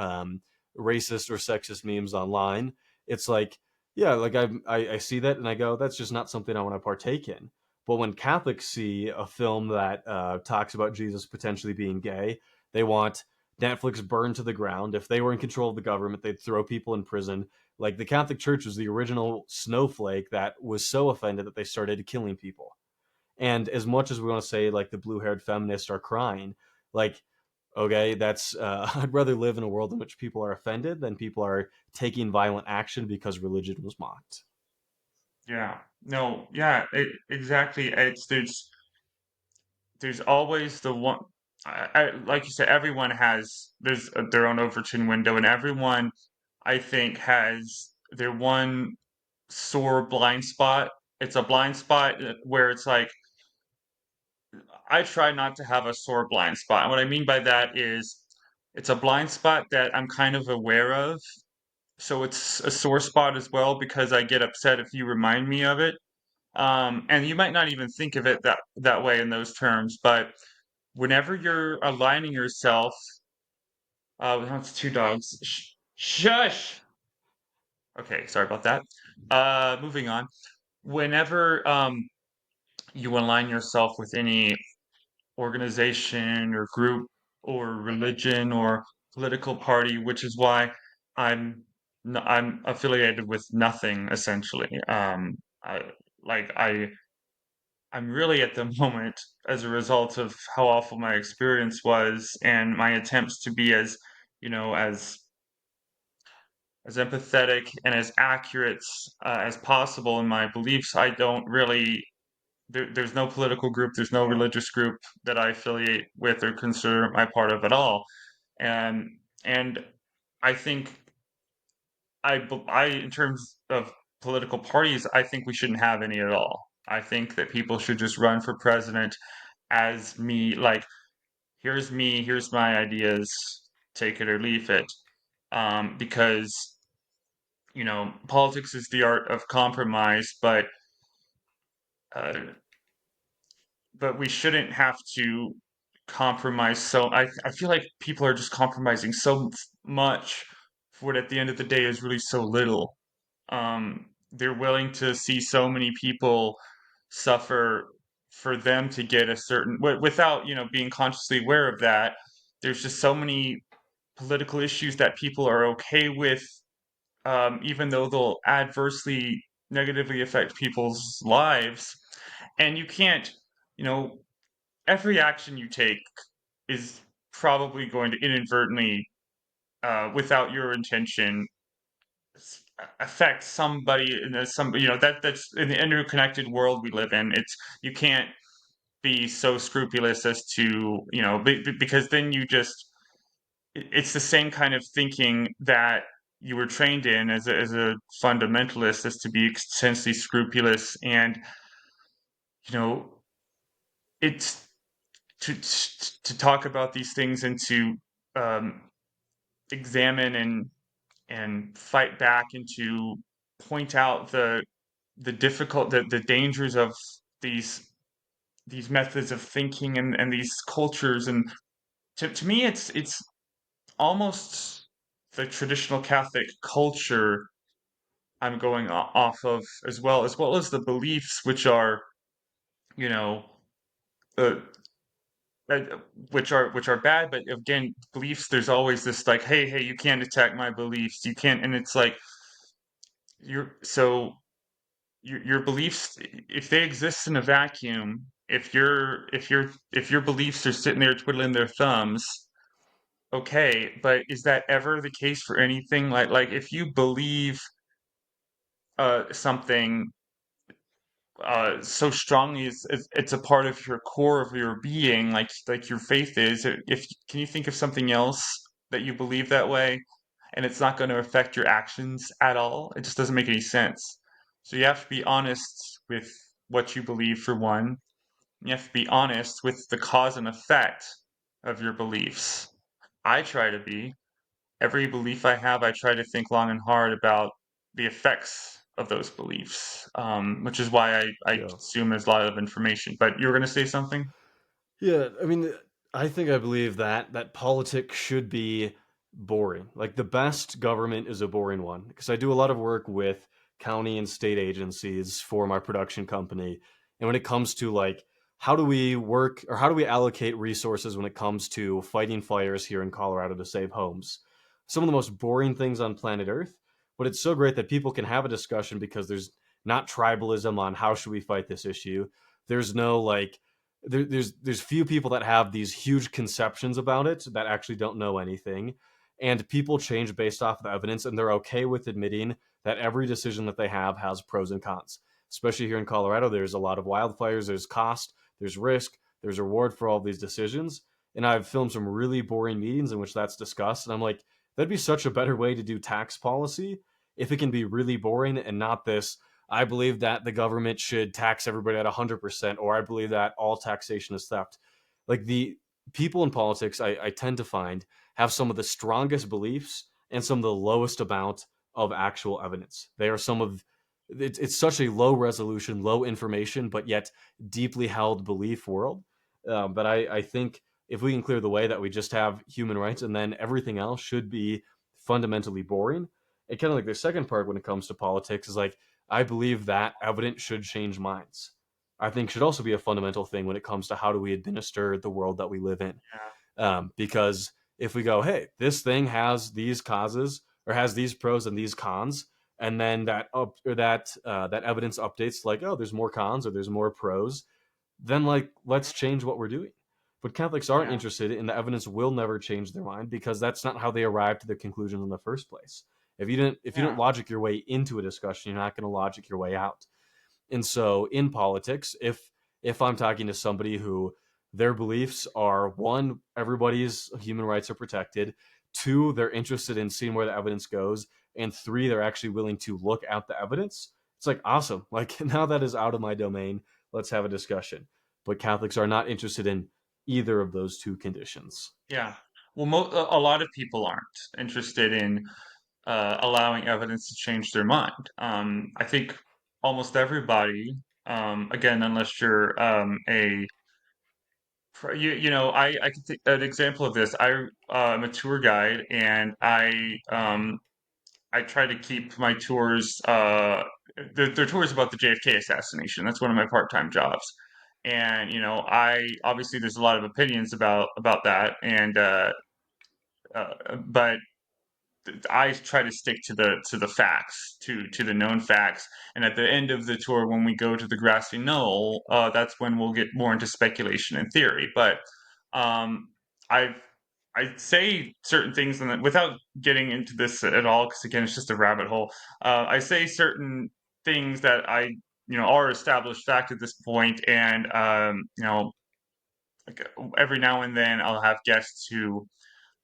racist or sexist memes online, it's like, yeah, like I see that and I go, that's just not something I want to partake in. But when Catholics see a film that talks about Jesus potentially being gay, they want Netflix burned to the ground. If they were in control of the government, they'd throw people in prison. Like the Catholic Church was the original snowflake that was so offended that they started killing people. And as much as we want to say like the blue-haired feminists are crying, like okay, that's I'd rather live in a world in which people are offended than people are taking violent action because religion was mocked. Yeah. No, yeah, exactly. It's there's always the one. Like you said, everyone has their own Overton window, and everyone, I think, has their one sore blind spot. It's a blind spot where it's like I try not to have a sore blind spot. And what I mean by that is it's a blind spot that I'm kind of aware of. So it's a sore spot as well because I get upset if you remind me of it. And you might not even think of it that way in those terms, but whenever you're aligning yourself, that's two dogs. Shush. Okay, sorry about that. Moving on. Whenever you align yourself with any organization or group or religion or political party, which is why I'm affiliated with nothing essentially. I like I'm really at the moment, as a result of how awful my experience was and my attempts to be as, as empathetic and as accurate as possible in my beliefs. I don't really there's no political group, there's no religious group that I affiliate with or consider my part of at all. And and I think in terms of political parties, I think we shouldn't have any at all. I think that people should just run for president as me, like, here's me, here's my ideas, take it or leave it. Because, politics is the art of compromise, uh, but we shouldn't have to compromise. So I feel like people are just compromising so much for what at the end of the day is really so little. They're willing to see so many people suffer for them to get a certain without being consciously aware of that. There's just so many political issues that people are okay with, even though they'll adversely negatively affect people's lives. And you can't, you know, every action you take is probably going to inadvertently, without your intention, affect somebody in some that's in the interconnected world we live in. It's you can't be so scrupulous as to because then you just it's the same kind of thinking that you were trained in as a fundamentalist, is to be essentially scrupulous. And you know it's to talk about these things and to um, examine and fight back and to point out the dangers of these these methods of thinking and these cultures. And to me, it's almost the traditional Catholic culture I'm going off of, as well as the beliefs, which are, you know, uh, uh, which are bad. But again, beliefs, there's always this like, hey, you can't attack my beliefs, you can't. And it's like you're so your beliefs, if they exist in a vacuum, if your beliefs are sitting there twiddling their thumbs, okay, but is that ever the case for anything? Like if you believe something so strongly, it's a part of your core of your being, like your faith is. If can you think of something else that you believe that way, and it's not going to affect your actions at all? It just doesn't make any sense. So you have to be honest with what you believe for one. You have to be honest with the cause and effect of your beliefs. I try to be. Every belief I have, I try to think long and hard about the effects of those beliefs, which is why I Yeah. consume as a lot of information. But you were going to say something? Yeah, I mean, I believe that politics should be boring. Like the best government is a boring one because I do a lot of work with county and state agencies for my production company. And when it comes to like how do we work or how do we allocate resources when it comes to fighting fires here in Colorado to save homes? Some of the most boring things on planet Earth, but it's so great that people can have a discussion because there's not tribalism on how should we fight this issue. There's no like there's few people that have these huge conceptions about it that actually don't know anything, and people change based off of evidence, and they're okay with admitting that every decision that they have has pros and cons. Especially here in Colorado, there's a lot of wildfires. There's cost, there's risk, there's reward for all these decisions, and I've filmed some really boring meetings in which that's discussed, and I'm like, that'd be such a better way to do tax policy if it can be really boring and not this I believe that the government should tax everybody at 100%, or I believe that all taxation is theft. Like the people in politics, I tend to find have some of the strongest beliefs and some of the lowest amount of actual evidence. They are some of it's such a low resolution, low information, but yet deeply held belief world. But I think if we can clear the way that we just have human rights and then everything else should be fundamentally boring. And kind of like the second part when it comes to politics is like I believe that evidence should change minds. I think should also be a fundamental thing when it comes to how do we administer the world that we live in. Yeah, Because if we go, hey, this thing has these causes or has these pros and these cons, and then that evidence updates like, oh, there's more cons or there's more pros, then like let's change what we're doing. But Catholics aren't yeah, interested, and the evidence will never change their mind because that's not how they arrived to the conclusion in the first place. If you don't yeah, logic your way into a discussion, you're not going to logic your way out. And so in politics, if I'm talking to somebody who their beliefs are one, everybody's human rights are protected, two, they're interested in seeing where the evidence goes, and three, they're actually willing to look at the evidence. It's like awesome. Like now that is out of my domain. Let's have a discussion. But Catholics are not interested in either of those two conditions. yeah. Well, a lot of people aren't interested in allowing evidence to change their mind. I think almost everybody, again, unless you're you know, I can think an example of this. I'm a tour guide, and I try to keep my tours. They're tours about the JFK assassination. That's one of my part-time jobs, and you know, I obviously there's a lot of opinions about that, and but I try to stick to the facts, to the known facts. And at the end of the tour, when we go to the grassy knoll, that's when we'll get more into speculation and theory. But um, I I say certain things, and without getting into this at all, because again, it's just a rabbit hole. I say certain things that I are established fact at this point, and like every now and then I'll have guests who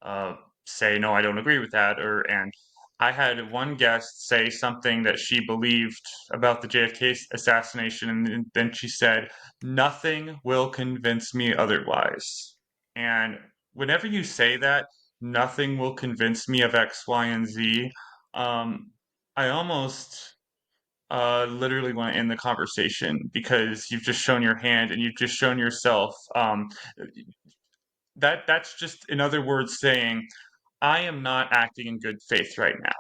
uh, say, no, I don't agree with that. And I had one guest say something that she believed about the JFK assassination, and then she said, nothing will convince me otherwise. And whenever you say that, nothing will convince me of X, Y, and Z, um, I almost literally want to end the conversation because you've just shown your hand and you've just shown yourself. That's just, in other words, saying I am not acting in good faith right now.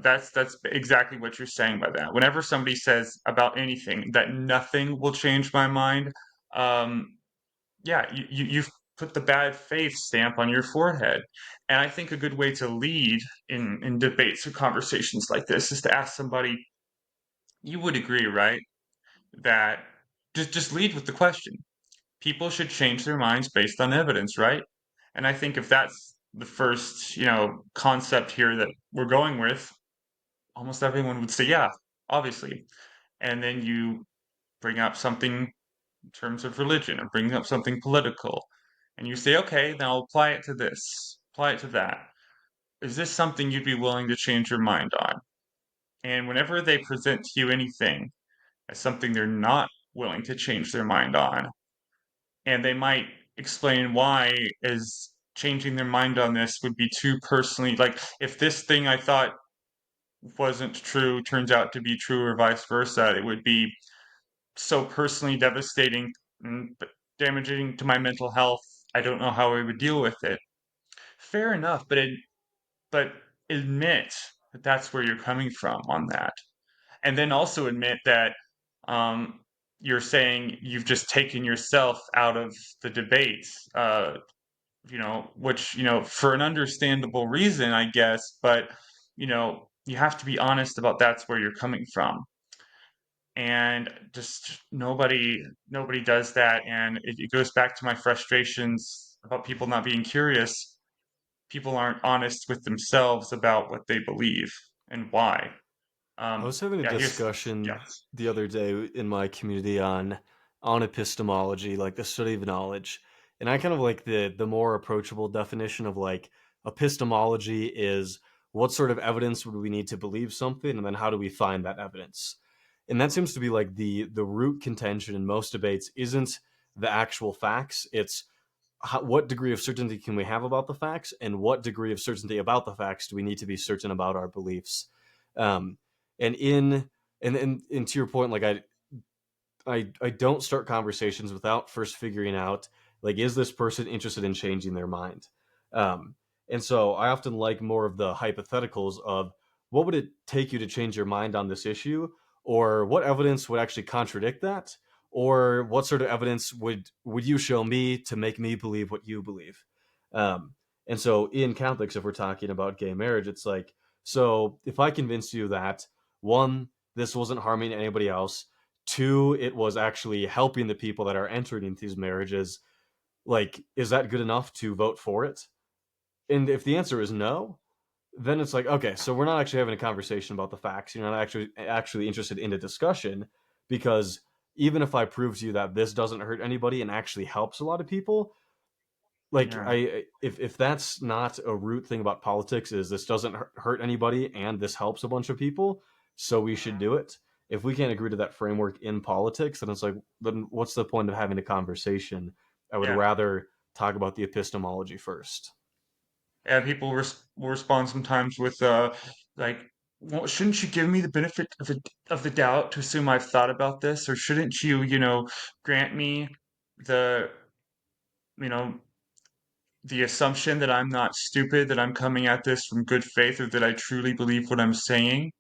That's exactly what you're saying by that. Whenever somebody says about anything that nothing will change my mind, um, yeah, you've put the bad faith stamp on your forehead. And I think a good way to lead in debates or conversations like this is to ask somebody, you would agree, right? That just lead with the question. People should change their minds based on evidence, right? And I think if that's the first, concept here that we're going with, almost everyone would say, yeah, obviously. And then you bring up something in terms of religion or bring up something political, and you say, okay, then I'll apply it to this, apply it to that. Is this something you'd be willing to change your mind on? And whenever they present to you anything as something they're not willing to change their mind on, and they might explain why as changing their mind on this would be too personally, like if this thing I thought wasn't true turns out to be true or vice versa, it would be so personally devastating and damaging to my mental health. I don't know how I would deal with it. Fair enough, but admit that that's where you're coming from on that, and then also admit that um, you're saying you've just taken yourself out of the debate. Which, for an understandable reason, I guess, but, you have to be honest about that's where you're coming from. And just nobody does that. And it goes back to my frustrations about people not being curious. People aren't honest with themselves about what they believe and why. I was having a Yeah, here's, discussion yes, the other day in my community on epistemology, like the study of knowledge. And I kind of like the more approachable definition of like epistemology is what sort of evidence would we need to believe something, and then how do we find that evidence? And that seems to be like the root contention in most debates isn't the actual facts, it's what degree of certainty can we have about the facts, and what degree of certainty about the facts do we need to be certain about our beliefs. um, and in and to your point, like I don't start conversations without first figuring out, like, is this person interested in changing their mind? Um, and so I often like more of the hypotheticals of what would it take you to change your mind on this issue, or what evidence would actually contradict that, or what sort of evidence would you show me to make me believe what you believe? Um, and so in Catholics, if we're talking about gay marriage, it's like, so if I convince you that one, this wasn't harming anybody else, two, it was actually helping the people that are entering into these marriages, like, is that good enough to vote for it? And if the answer is no, then it's like, okay, so we're not actually having a conversation about the facts. You're not actually interested in a discussion, because even if I prove to you that this doesn't hurt anybody and actually helps a lot of people, like, yeah, I if that's not a root thing about politics, is this doesn't hurt anybody and this helps a bunch of people, so we should do it. If we can't agree to that framework in politics, then it's like, then what's the point of having a conversation? I would yeah. rather talk about the epistemology first. And people will respond sometimes with like, well, shouldn't you give me the benefit of the doubt to assume I've thought about this, or shouldn't you, grant me the you know the assumption that I'm not stupid, that I'm coming at this from good faith, or that I truly believe what I'm saying?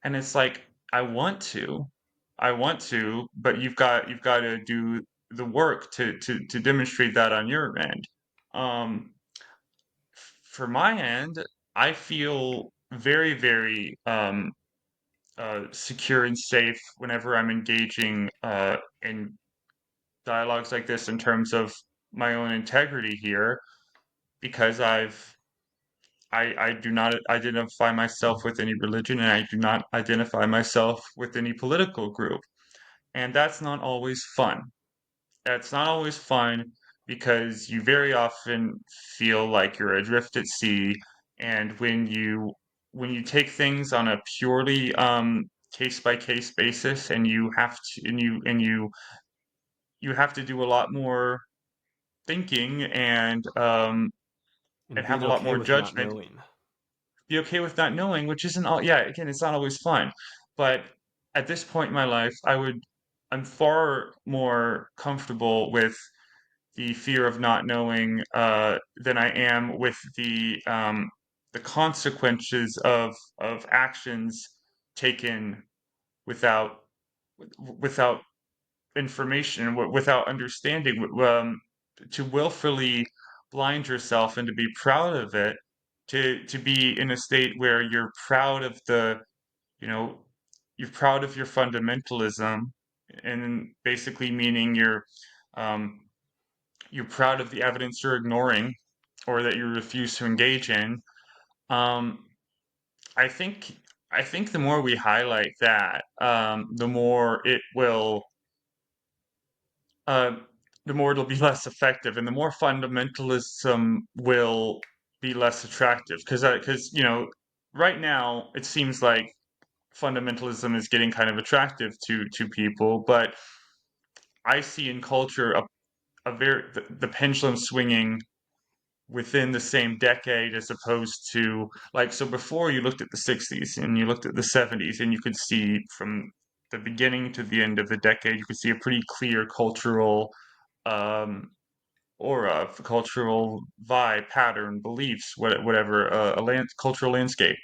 And it's like, I want to, but you've got to do the work to demonstrate that on your end. Um, for my end, I feel very, very secure and safe whenever I'm engaging in dialogues like this in terms of my own integrity here, because I do not identify myself with any religion, and I do not identify myself with any political group. And that's not always fun. That's not always fun because you very often feel like you're adrift at sea, and when you take things on a purely case by case basis, and you have to do a lot more thinking And and have being a lot okay more with not judgment. knowing. Be okay with not knowing, which isn't all. Yeah, again, it's not always fun, but at this point in my life, I'm far more comfortable with the fear of not knowing than I am with the consequences of actions taken without without information, without understanding, to willfully blind yourself and to be proud of it, to be in a state where you're proud of you know, you're proud of your fundamentalism, and basically meaning um, you're proud of the evidence you're ignoring or that you refuse to engage in. Um, I think I think the more we highlight that, uh, the more it'll be less effective, and the more fundamentalism will be less attractive. Because right now it seems like fundamentalism is getting kind of attractive to people, but I see in culture the pendulum swinging within the same decade as opposed to like so before you looked at the 60s and you looked at the 70s and you could see from the beginning to the end of the decade you could see a pretty clear cultural um, aura, cultural vibe, pattern, beliefs, whatever, cultural landscape,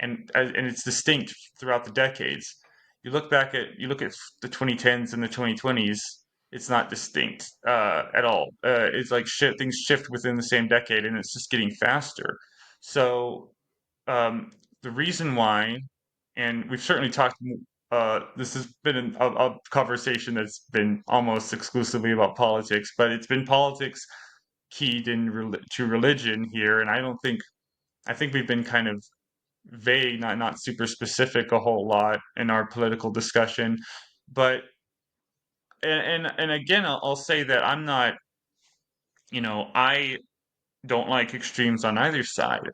and it's distinct throughout the decades. You look at the 2010s and the 2020s. It's not distinct at all. It's like things shift within the same decade, and it's just getting faster. So um, the reason why, and we've certainly talked. This has been a conversation that's been almost exclusively about politics, but it's been politics keyed to religion here, and I think we've been kind of vague, not super specific a whole lot in our political discussion. But and again, I'll say that I'm not, I don't like extremes on either side.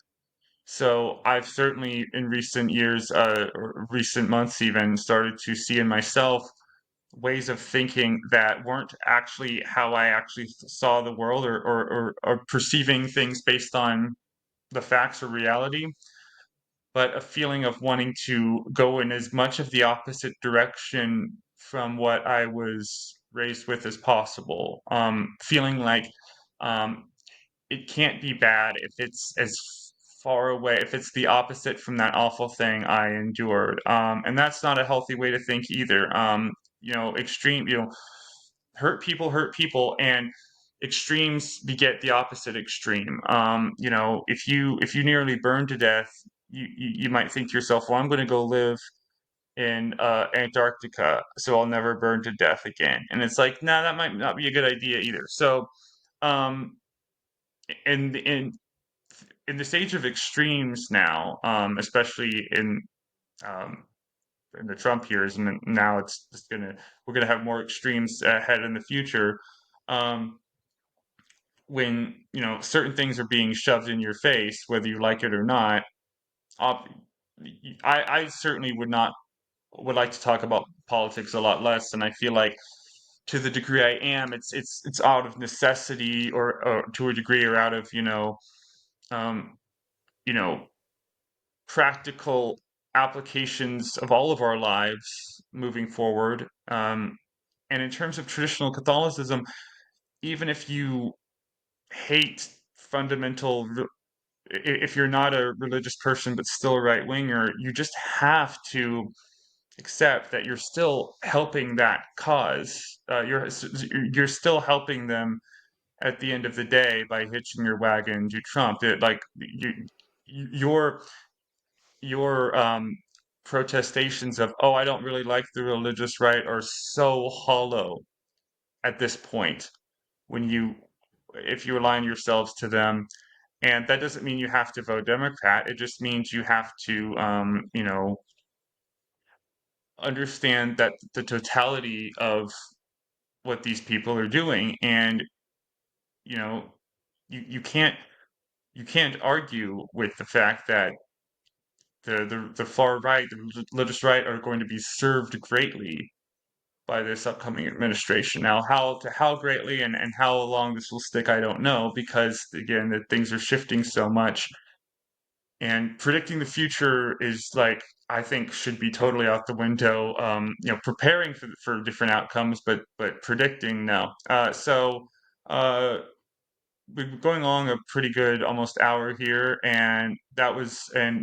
So I've certainly in recent years, or recent months even, started to see in myself ways of thinking that weren't actually how I actually saw the world or perceiving things based on the facts or reality, but a feeling of wanting to go in as much of the opposite direction from what I was raised with as possible. Feeling like um, it can't be bad if it's as far away, if it's the opposite from that awful thing I endured. And that's not a healthy way to think either. Extreme, hurt people, and extremes beget the opposite extreme. If you nearly burn to death, you might think to yourself, well, I'm going to go live in Antarctica, so I'll never burn to death again. And it's like, nah, that might not be a good idea either. So, um, in in this age of extremes now, especially um, in the Trump years, and then now it's just we're gonna have more extremes ahead in the future. Um, when certain things are being shoved in your face, whether you like it or not, ob- I certainly would like to talk about politics a lot less, and I feel like to the degree I am, it's out of necessity or to a degree or out of um, you know practical applications of all of our lives moving forward. And in terms of traditional Catholicism, even if you hate fundamental, if you're not a religious person but still a right winger, you just have to accept that you're still helping that cause. You're still helping them at the end of the day by hitching your wagon to Trump. Your protestations of, oh, I don't really like the religious right are so hollow at this point when you if you align yourselves to them. And that doesn't mean you have to vote Democrat. It just means you have to understand that the totality of what these people are doing. And you know you you can't argue with the fact that the far right, the religious right, are going to be served greatly by this upcoming administration. Now, how greatly and how long this will stick, I don't know, because again, that things are shifting so much. and predicting the future is like I think should be totally out the window. Preparing for different outcomes, but predicting no. Uh, we've been going along a pretty good almost hour here, and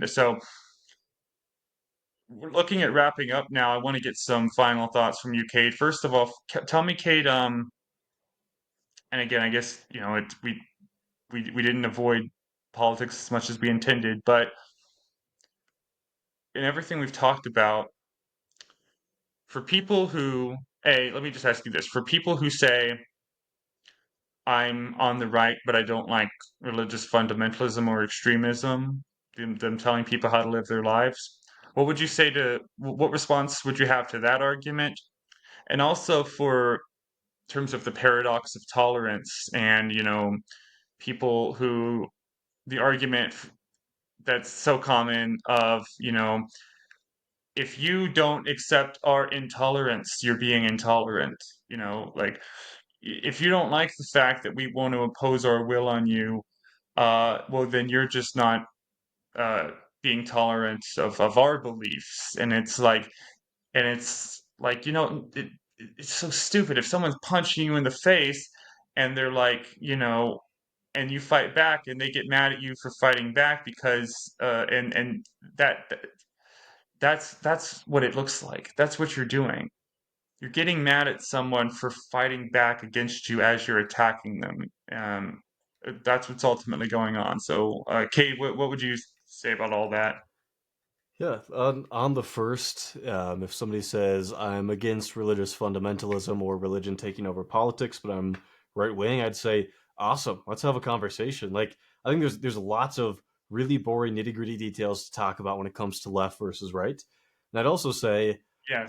so we're looking at wrapping up now. I want to get some final thoughts from you, Cade. First of all, tell me, Cade. And again, I guess we didn't avoid politics as much as we intended, but in everything we've talked about, for people who, let me just ask you this: for people who say I'm on the right, but I don't like religious fundamentalism or extremism, them telling people how to live their lives, what would you say to what response would you have to that argument? And also for terms of the paradox of tolerance and people who the argument that's so common of if you don't accept our intolerance, you're being intolerant. Like if you don't like the fact that we want to impose our will on you, well, then you're just not uh, being tolerant of our beliefs. And it's like, it's so stupid. If someone's punching you in the face and they're like, and you fight back and they get mad at you for fighting back because, and that, that's what it looks like. That's what you're doing. You're getting mad at someone for fighting back against you as you're attacking them. That's what's ultimately going on. So, Kate, what would you say about all that? Yeah, on the first, if somebody says I'm against religious fundamentalism or religion taking over politics, but I'm right wing, I'd say awesome. Let's have a conversation. Like I think there's lots of really boring nitty gritty details to talk about when it comes to left versus right. And I'd also say Yes.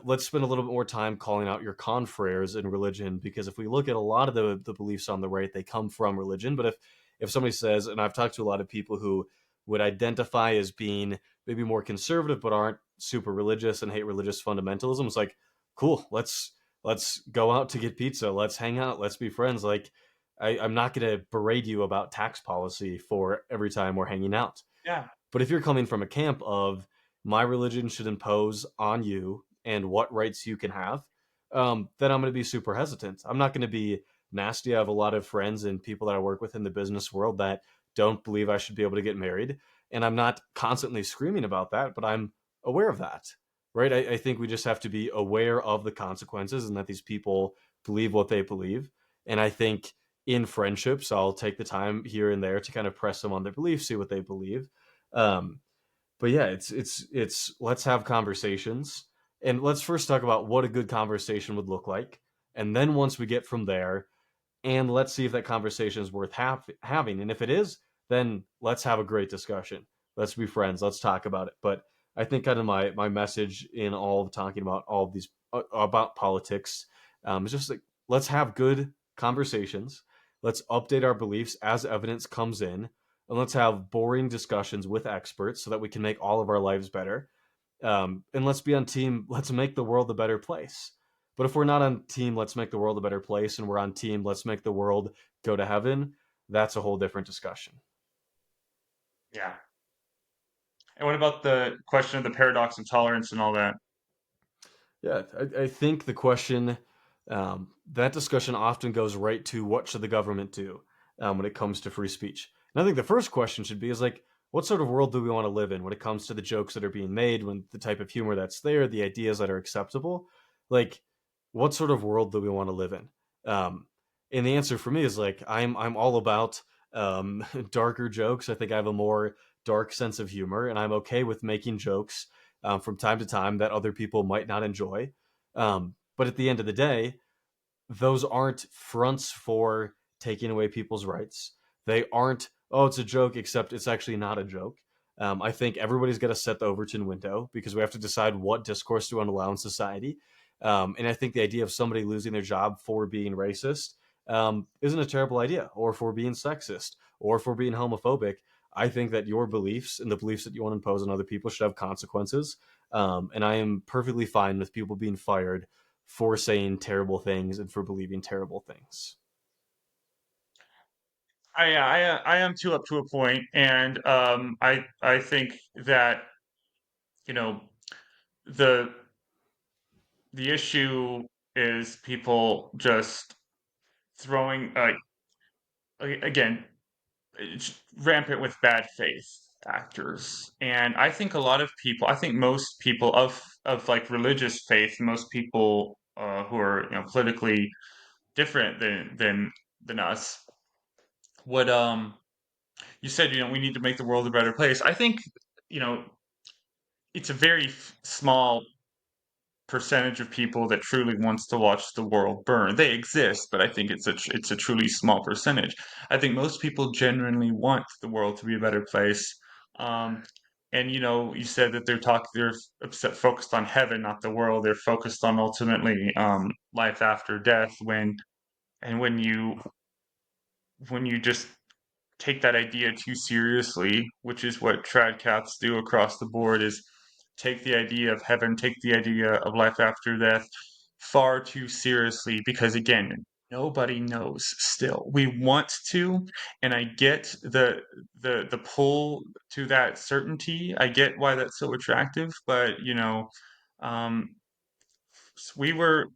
let's spend a little bit more time calling out your confreres in religion because if we look at a lot of the beliefs on the right, they come from religion. But if somebody says, and I've talked to a lot of people who would identify as being maybe more conservative but aren't super religious and hate religious fundamentalism. It's like, cool, let's go out to get pizza, let's hang out, let's be friends. Like I'm not gonna berate you about tax policy for every time we're hanging out. Yeah. But if you're coming from a camp of my religion should impose on you and what rights you can have, then I'm going to be super hesitant. I'm not going to be nasty. I have a lot of friends and people that I work with in the business world that don't believe I should be able to get married. And I'm not constantly screaming about that, but I'm aware of that. Right. I think we just have to be aware of the consequences and that these people believe what they believe. And I think in friendships, I'll take the time here and there to kind of press them on their beliefs, see what they believe. Um, but yeah, it's let's have conversations and let's first talk about what a good conversation would look like, and then once we get from there, and let's see if that conversation is worth having. And if it is, then let's have a great discussion. Let's be friends. Let's talk about it. But I think kind of my message in all of talking about all of these about politics is just like let's have good conversations. Let's update our beliefs as evidence comes in, and let's have boring discussions with experts so that we can make all of our lives better. And let's be on team. Let's make the world a better place. But if we're not on team, let's make the world a better place, and we're on team, let's make the world go to heaven. That's a whole different discussion. Yeah. And what about the question of the paradox of tolerance and all that? Yeah, I think the question, that discussion often goes right to what should the government do when it comes to free speech. And I think the first question should be is like, what sort of world do we want to live in when it comes to the jokes that are being made, when the type of humor that's there, the ideas that are acceptable? Like, what sort of world do we want to live in? Um, and the answer for me is like, I'm all about darker jokes. I think I have a more dark sense of humor, and I'm okay with making jokes from time to time that other people might not enjoy. But at the end of the day, those aren't fronts for taking away people's rights. They aren't, oh, it's a joke, except it's actually not a joke. I think everybody's got to set the Overton window because we have to decide what discourse to allow in society. And I think the idea of somebody losing their job for being racist isn't a terrible idea, or for being sexist, or for being homophobic. I think that your beliefs and the beliefs that you want to impose on other people should have consequences. And I am perfectly fine with people being fired for saying terrible things and for believing terrible things. I am too up to a point, and I think that you know the the issue is people just throwing again it's rampant with bad faith actors, and I think a lot of people, I think most people of like religious faith, most people who are politically different than us would you said we need to make the world a better place. I think you know it's a very small percentage of people that truly wants to watch the world burn. They exist, but I think it's a truly small percentage. I think most people genuinely want the world to be a better place. Um, and you said that they're upset, focused on heaven, not the world. They're focused on ultimately life after death. When you just take that idea too seriously, which is what trad cats do across the board, is take the idea of heaven, take the idea of life after death far too seriously because again, nobody knows still. We want to, and I get the pull to that certainty. I get why that's so attractive, but um we were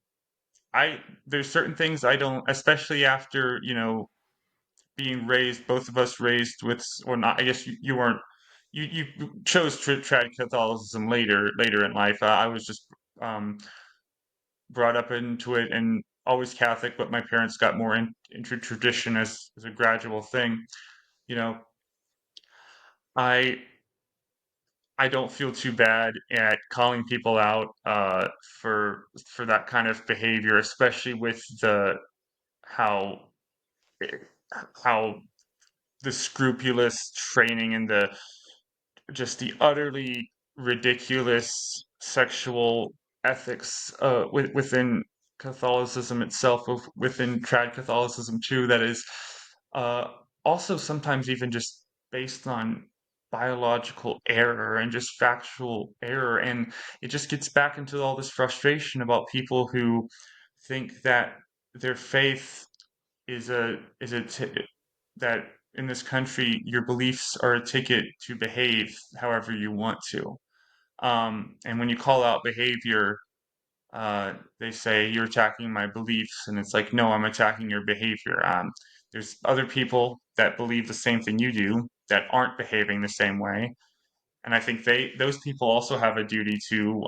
I there's certain things I don't, especially after, being raised, both of us raised with, or not, I guess you weren't, you chose trad Catholicism later in life. I was just um, brought up into it and always Catholic, but my parents got more into tradition as a gradual thing. You know, I I don't feel too bad at calling people out for that kind of behavior, especially with the how how the scrupulous training and the utterly ridiculous sexual ethics within Catholicism itself, within trad Catholicism too, that is uh, also sometimes even just based on biological error and just factual error. And it just gets back into all this frustration about people who think that their faith that in this country your beliefs are a ticket to behave however you want to. And when you call out behavior, they say you're attacking my beliefs, and it's like, no, I'm attacking your behavior. There's other people that believe the same thing you do that aren't behaving the same way, and I think those people also have a duty to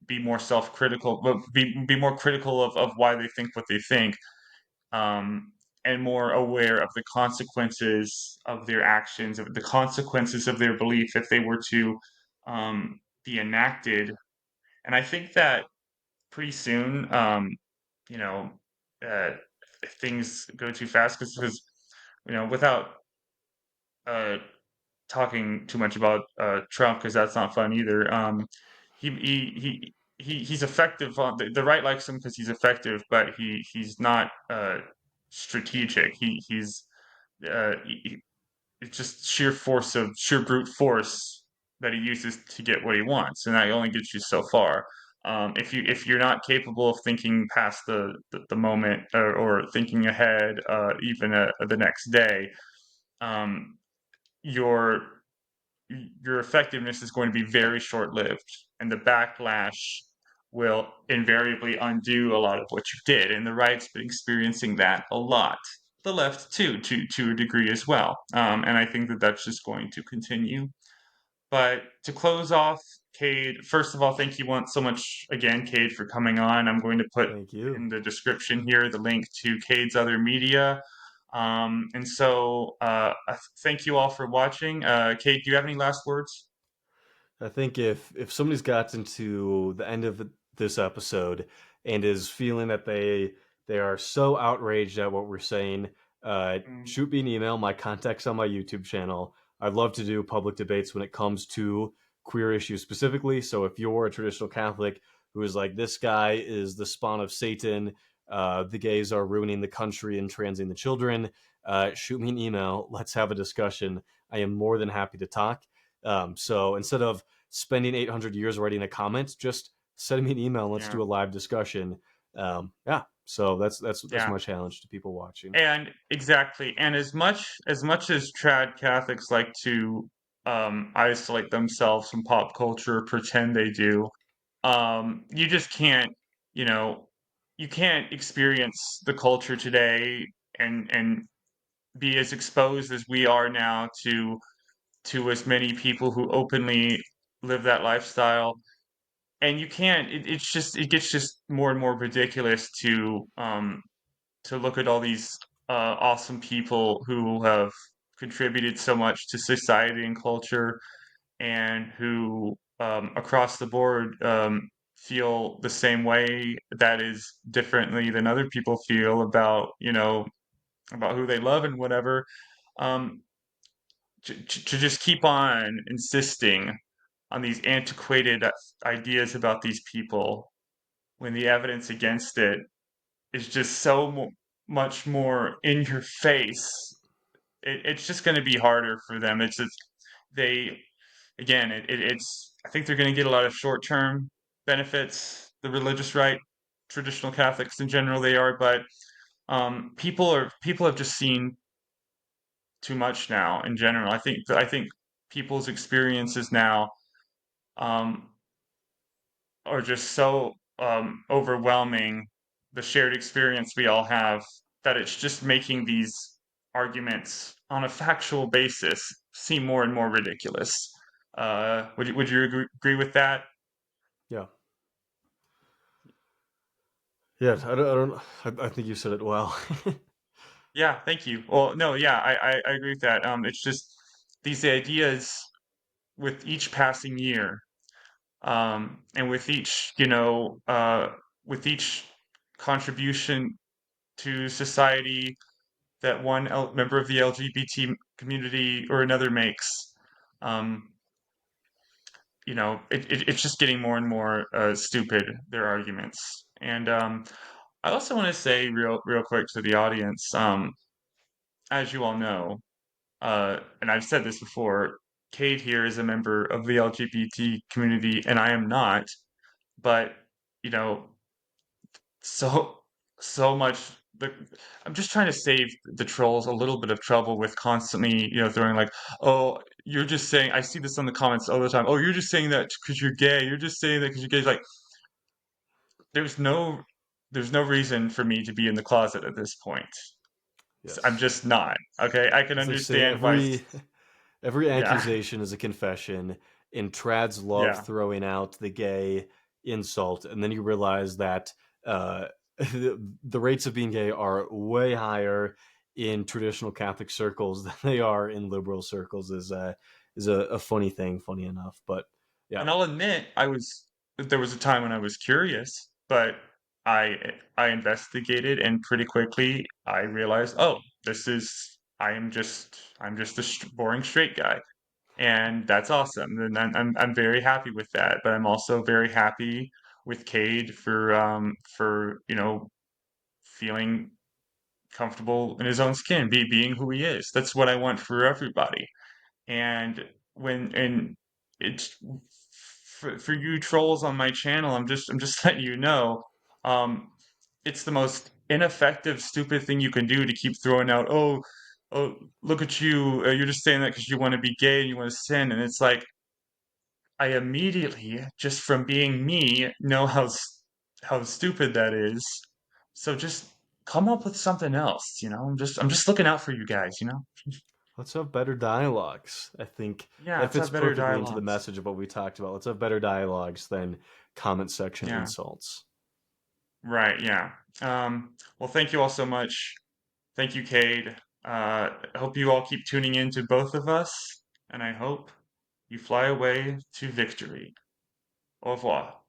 be more self-critical, but be more critical of why they think what they think, um, and more aware of the consequences of their actions, of the consequences of their belief if they were to be enacted. And I think that pretty soon, you know, uh, if things go too fast, because without uh, talking too much about Trump, because that's not fun either. He's effective on the right likes him because he's effective, but he's not strategic. It's just sheer brute force that he uses to get what he wants, and that only gets you so far. If you're not capable of thinking past the moment, or thinking ahead, even the next day, um, your your effectiveness is going to be very short lived, and the backlash will invariably undo a lot of what you did. And the right's been experiencing that a lot. The left too, to a degree as well. And I think that that's just going to continue. But to close off, Cade, first of all, thank you once so much again, Cade, for coming on. I'm going to put Thank you. in the description here the link to Cade's other media. And so thank you all for watching. Cade, do you have any last words? I think if somebody's gotten to the end of this episode and is feeling that they are so outraged at what we're saying, Mm, shoot me an email. My contact's on my YouTube channel. I'd love to do public debates when it comes to queer issues specifically. So if you're a traditional Catholic who is like, this guy is the spawn of Satan, the gays are ruining the country and transing the children, shoot me an email. Let's have a discussion. I am more than happy to talk. So instead of spending 800 years writing a comment, just send me an email and let's yeah. do a live discussion. Yeah. So that's Yeah. my challenge to people watching. And exactly. And as much as trad Catholics like to isolate themselves from pop culture, pretend they do, you just can't, you know, you can't experience the culture today and be as exposed as we are now to as many people who openly live that lifestyle. And you can't. It gets just more and more ridiculous to look at all these awesome people who have contributed so much to society and culture, and who across the board feel the same way that is differently than other people feel about about who they love and whatever. Um, to just keep on insisting on these antiquated ideas about these people when the evidence against it is just so much more in your face. It's just going to be harder for them. It's just they again. It's I think they're going to get a lot of short term benefits. The religious right, traditional Catholics in general, they are, but people have just seen too much now in general. I think people's experiences now um, are just so overwhelming, the shared experience we all have, that it's just making these arguments on a factual basis seem more and more ridiculous. Would you agree with that? Yeah, yeah. I think you said it well. Yeah, thank you. Well, no, yeah, I agree with that. It's just these ideas with each passing year, and with each contribution to society that one member of the LGBT community or another makes. Um, it's just getting more and more stupid, their arguments. And I also want to say real quick to the audience, as you all know, and I've said this before, Cade here is a member of the LGBT community, and I am not. But you know, so so much the I'm just trying to save the trolls a little bit of trouble with constantly, throwing like, oh, you're just saying, I see this on the comments all the time, oh, you're just saying that because you're gay, you're just saying that because you're gay. Like, there's no there's no reason for me to be in the closet at this point. I'm Yes, just not. Okay, I can as they say, understand why. every Yeah. accusation is a confession. And trads love Yeah. throwing out the gay insult, and then you realize that the rates of being gay are way higher in traditional Catholic circles than they are in liberal circles. Is a funny thing, funny enough. But yeah, And I'll admit, there was a time when I was curious, but I investigated, and pretty quickly I realized, oh, I'm just a boring straight guy, and that's awesome. And I'm very happy with that. But I'm also very happy with Cade for feeling comfortable in his own skin, being who he is. That's what I want for everybody. And when and it's for you trolls on my channel, I'm just letting you know, um, it's the most ineffective, stupid thing you can do to keep throwing out, oh, look at you, you're just saying that because you want to be gay and you want to sin, and it's like I immediately, just from being me, know how stupid that is. So just come up with something else, I'm just looking out for you guys. let's have better dialogues. I think Yeah, that let's fits have better perfectly into the dialogues. message of what we talked about. Let's have better dialogues than comment section Yeah. insults. Right, yeah. Well, thank you all so much. Thank you, Cade. I hope you all keep tuning in to both of us, and I hope you fly away to victory. Au revoir.